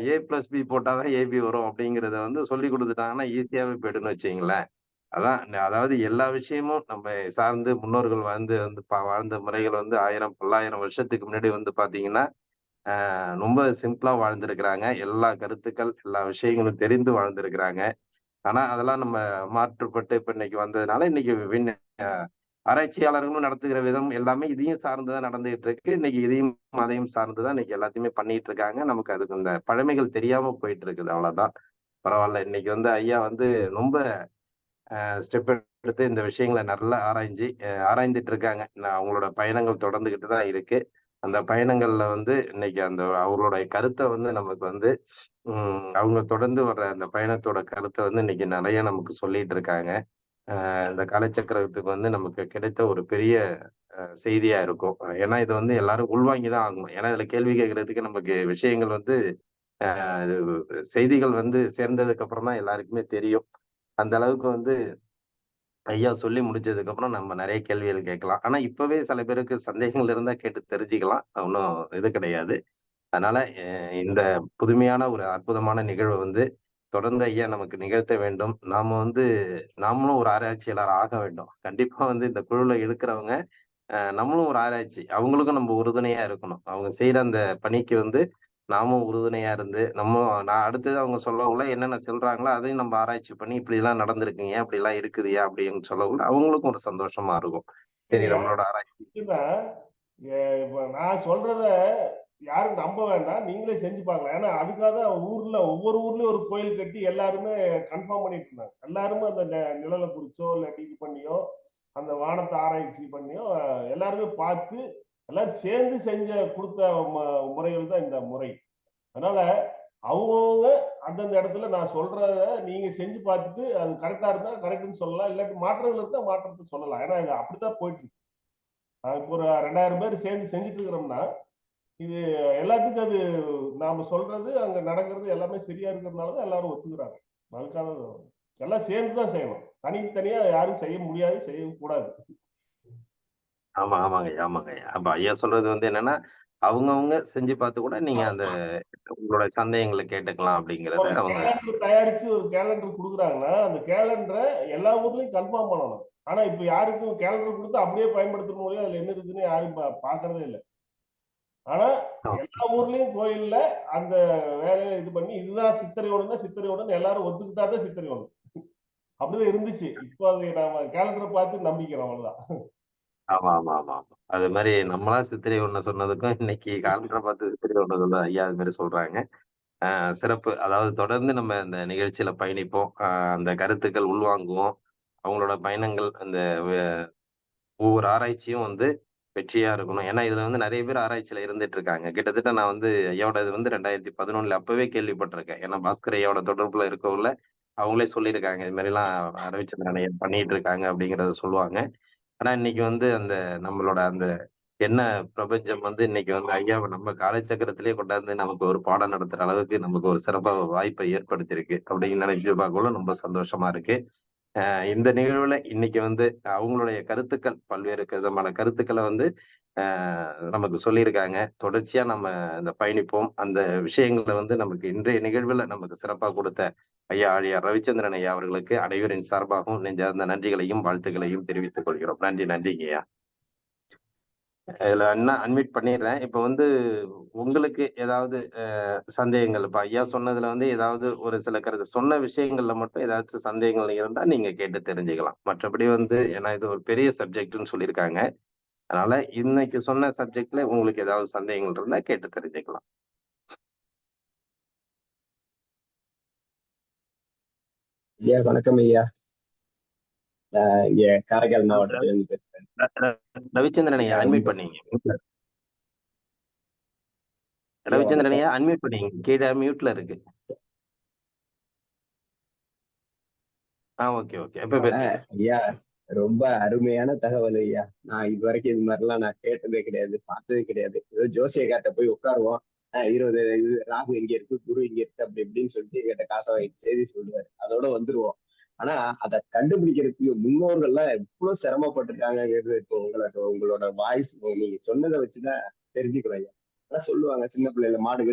ஏ பிளஸ் பி போட்டா தான் ஏபி வரும் அப்படிங்கிறத வந்து சொல்லிக் குடுத்துட்டாங்கன்னா ஈஸியாவே போயிடும்னு வச்சுக்கங்களேன். அதான் அதாவது எல்லா விஷயமும் நம்ம சார்ந்து முன்னோர்கள் வாழ்ந்து வந்து வாழ்ந்த முறைகள் வந்து 1000 பல்லாயிரம் வருஷத்துக்கு முன்னாடி வந்து பார்த்தீங்கன்னா, ரொம்ப சிம்பிளா வாழ்ந்திருக்கிறாங்க. எல்லா கருத்துக்கள், எல்லா விஷயங்களும் தெரிந்து வாழ்ந்திருக்கிறாங்க. ஆனா, அதெல்லாம் நம்ம மாற்றுப்பட்டு இப்ப இன்னைக்கு வந்ததுனால, இன்னைக்கு ஆராய்ச்சியாளர்களும் நடத்துகிற விதம் எல்லாமே இதையும் சார்ந்து தான் நடந்துகிட்டு இருக்கு. இன்னைக்கு இதையும் அதையும் சார்ந்து தான் இன்னைக்கு எல்லாத்தையுமே பண்ணிட்டு இருக்காங்க. நமக்கு அதுக்கு இந்த பழமைகள் தெரியாம போயிட்டு இருக்குது. அவ்வளவுதான். பரவால்ல. இன்னைக்கு வந்து ஐயா வந்து ரொம்ப ஸ்டெப் எடுத்து இந்த விஷயங்கள நல்லா ஆராய்ந்துட்டு இருக்காங்க. அவங்களோட பயணங்கள் தொடர்ந்துகிட்டு தான் இருக்கு. அந்த பயணங்கள்ல வந்து இன்னைக்கு அந்த அவங்களுடைய கருத்த வந்து நமக்கு வந்து அவங்க தொடர்ந்து வர்ற அந்த பயணத்தோட கருத்த வந்து இன்னைக்கு நெறைய நமக்கு சொல்லிட்டு இருக்காங்க. இந்த காலச்சக்கரத்துக்கு வந்து நமக்கு கிடைத்த ஒரு பெரிய செய்தியா இருக்கும். ஏன்னா இத வந்து எல்லாரும் உள்வாங்கி தான் ஆகணும். ஏன்னா இதுல கேள்வி கேட்கறதுக்கு நமக்கு விஷயங்கள் வந்து இது செய்திகள் வந்து சேர்ந்ததுக்கு அப்புறம் தான் எல்லாருக்குமே தெரியும். அந்த அளவுக்கு வந்து ஐயா சொல்லி முடிச்சதுக்கு அப்புறம் நம்ம நெறைய கேள்விகள் கேட்கலாம். ஆனா இப்பவே சில பேருக்கு சந்தேகங்கள் இருந்தா கேட்டு தெரிஞ்சுக்கலாம். ஒண்ணும் இது கிடையாது. அதனால இந்த புதுமையான ஒரு அற்புதமான நிகழ்வ வந்து தொடர்ந்து ஐயா நமக்கு நிகழ்த்த வேண்டும். நாமளும் ஒரு ஆராய்ச்சியாளர் ஆக வேண்டும். கண்டிப்பா வந்து இந்த குழுல இருக்கிறவங்க, நம்மளும் ஒரு ஆராய்ச்சி. அவங்களுக்கும் நம்ம உறுதுணையா இருக்கணும். அவங்க செய்ற அந்த பணிக்கு வந்து நாமும் உறுதுணையா இருந்து, நான் அடுத்தது அவங்க சொல்லக்குள்ள என்னென்ன சொல்றாங்களோ, அதையும் நம்ம ஆராய்ச்சி பண்ணி இப்படிலாம் நடந்திருக்குங்க, இப்படிலாம் இருக்குதுய்யா அப்படின்னு சொல்லக்குள்ள அவங்களுக்கும் ஒரு சந்தோஷமா இருக்கும். சரி இல்லைங்க. நம்மளோட ஆராய்ச்சி இப்ப இப்ப நான் சொல்றத யாரும் நம்ப வேண்டாம். நீங்களே செஞ்சு பார்க்கலாம். ஏன்னா, அதுக்காக தான் ஒவ்வொரு ஊர்லயும் ஒரு கோயில் கட்டி எல்லாருமே கன்ஃபார்ம் பண்ணிட்டு இருந்தாங்க. எல்லாருமே அந்த நிழல குறிச்சோ, இல்ல இது பண்ணியோ, அந்த வானத்த ஆராய்ச்சி பண்ணியோ, எல்லாருமே பார்த்து, எல்லாரும் சேர்ந்து குடுத்த முறைகள் தான் இந்த முறை. அதனால அவங்கவங்க அந்தந்த இடத்துல நான் சொல்றத நீங்க செஞ்சு பார்த்துட்டு, அது கரெக்ட்டா இருந்தா கரெக்ட்ன்னு சொல்லலாம். இல்லாட்டி மாற்றங்கள் இருந்தா மாற்றத்த சொல்லலாம். ஏன்னா, இது அப்படித்தான் போயிட்டு இருக்கு. இப்போ ஒரு 2000 பேர் சேர்ந்து செஞ்சுட்டு இருக்கிறோம்னா, இது எல்லாத்துக்கும் அது நாம சொல்றது, அங்க நடக்கிறது எல்லாமே சரியா இருக்கிறதுனால தான் எல்லாரும் ஒத்துக்கிறாங்க. அதுக்காக எல்லாம் சேர்ந்து தான் செய்யணும். தனித்தனியா யாரும் செய்ய முடியாது, செய்யவும் கூடாது. ஆமா, ஆமாங்கய்யா, ஆமாங்கய்யா. அப்ப ஐயா சொல்றது வந்து என்னன்னா, அவங்கவங்க செஞ்சு பார்த்து கூட நீங்க அந்த உங்களோட சந்தேகங்கள கேட்டுக்கலாம் அப்படிங்கிறத ஒரு அவங்க கேலண்டர் தயாரிச்சு ஒரு கேலண்டர் குடுக்குறாங்கன்னா, அந்த கேலண்டர எல்லா ஊர்லயும் கன்ஃபார்ம் பண்ணணும். ஆனா இப்ப யாருக்கும் கேலண்டர் குடுத்து அப்படியே பயன்படுத்தணும் ஒழிய அதுல என்ன இருக்குன்னு யாரும் பார்க்கிறதே இல்ல. ஆனா எல்லா ஊர்லயும் கோயில்ல அந்த வேலைய இது பண்ணி இதுதான் சித்திரையோடுன்னா சித்திரையோடுன்னு எல்லாரும் ஒத்துக்கிட்டா தான் சித்திரையோடு. அப்படிதான் இருந்துச்சு. இப்போ அது நாம கேலண்டர பார்த்து நம்பிக்கிறோம் அவ்வளவுதான். ஆமா, ஆமா, ஆமா, ஆமா. அது மாரி நம்மளா சித்திரை ஒண்ண சொன்னதுக்கும், இன்னைக்கு காலண்டர பார்த்து சித்திரை ஒண்ண சொல்ல ஐயா அது மாரி சொல்றாங்க. சிறப்பு. அதாவது தொடர்ந்து நம்ம இந்த நிகழ்ச்சியில பயணிப்போம். அந்த கருத்துக்கள் உள்வாங்குவோம். அவங்களோட பயணங்கள் அந்த ஒவ்வொரு ஆராய்ச்சியும் வந்து வெற்றியா இருக்கணும். ஏன்னா இதுல வந்து நிறைய பேர் ஆராய்ச்சியில இருந்துட்டு இருக்காங்க. கிட்டத்தட்ட நான் வந்து ஐயாவோட இது வந்து 2011 அப்பவே கேள்விப்பட்டிருக்கேன். ஏன்னா பாஸ்கர் ஐயாவோட தொடர்புல இருக்கவுள்ள அவங்களே சொல்லியிருக்காங்க. இது மாதிரிலாம் ரவிச்சந்திரன் ஐயா பண்ணிட்டு இருக்காங்க அப்படிங்கிறத சொல்லுவாங்க. ஆனா இன்னைக்கு வந்து அந்த நம்மளோட அந்த என்ன பிரபஞ்சம் வந்து இன்னைக்கு வந்து ஐயாவை நம்ம காலச்சக்கரத்திலேயே கொண்டாந்து நமக்கு ஒரு பாடம் நடத்துற அளவுக்கு நமக்கு ஒரு சிறப்பா வாய்ப்பை ஏற்படுத்தியிருக்கு அப்படின்னு நினைச்சு பார்க்கக்குள்ள ரொம்ப சந்தோஷமா இருக்கு. இந்த நிகழ்வுல இன்னைக்கு வந்து அவங்களுடைய கருத்துக்கள் பல்வேறு விதமான கருத்துக்களை வந்து நமக்கு சொல்லியிருக்காங்க. தொடர்ச்சியா நம்ம இந்த பயணிப்போம். அந்த விஷயங்களை வந்து நமக்கு இன்றைய நிகழ்வுல நமக்கு சிறப்பா கொடுத்த ஐயா ஆழியார் ரவிச்சந்திரன் ஐயா அவர்களுக்கு அனைவரின் சார்பாகவும் நெஞ்சார்ந்த நன்றிகளையும் வாழ்த்துக்களையும் தெரிவித்துக் கொள்கிறோம். நன்றி, நன்றிங்க ஐயா. இதுல அன்மியூட் பண்ணிடுறேன். இப்ப வந்து உங்களுக்கு ஏதாவது சந்தேகங்கள் இப்ப ஐயா சொன்னதுல வந்து ஏதாவது ஒரு சில கருத்து சொன்ன விஷயங்கள்ல மட்டும் ஏதாச்சும் சந்தேகங்கள் இருந்தா நீங்க கேட்டு தெரிஞ்சுக்கலாம். மற்றபடி வந்து ஏன்னா இது ஒரு பெரிய சப்ஜெக்ட்னு சொல்லியிருக்காங்க. அதனால இன்னைக்கு சொன்ன சப்ஜெக்ட்ல உங்களுக்கு ஏதாவது சந்தேகங்கள் இருந்தா கேட்டு தெரிஞ்சுக்கலாம். ஐயா வணக்கம் ஐயா. இங்க காரைக்கால் மாவட்டத்துல இருந்து பேசுறேன். ரவிச்சந்திரன் ஐயா அன்மியூட் பண்ணீங்க. ரவிச்சந்திரன் ஐயா அன்மியூட் பண்ணீங்க. கீழே மியூட்ல இருக்கு. Okay okay. எப்ப பேசுங்க ஐயா. ரொம்ப அருமையான தகவல் ஐயா. நான் இது வரைக்கும் இது மாதிரிலாம் நான் கேட்டதே கிடையாது, பார்த்ததே கிடையாது. ஏதோ ஜோசியக்கார்ட்ட போய் உட்காருவோம். 20 இது ராகு இங்க இருக்கு, குரு இங்க இருக்கு, அப்படி இப்படின்னு சொல்லிட்டு என்கிட்ட காசை வாங்கிட்டு செய்தி சொல்லுவாரு. அதோட வந்துருவோம். ஆனா அதை கண்டுபிடிக்கிறதுக்கு முன்னோர்கள்லாம் எவ்வளவு சிரமப்பட்டிருக்காங்கிறது இப்போ உங்களோட வாய்ஸ் நீங்க சொன்னதை வச்சுதான் தெரிஞ்சுக்கிறோம் ஐயா. அதான் சொல்லுவாங்க சின்ன பிள்ளைல மாடு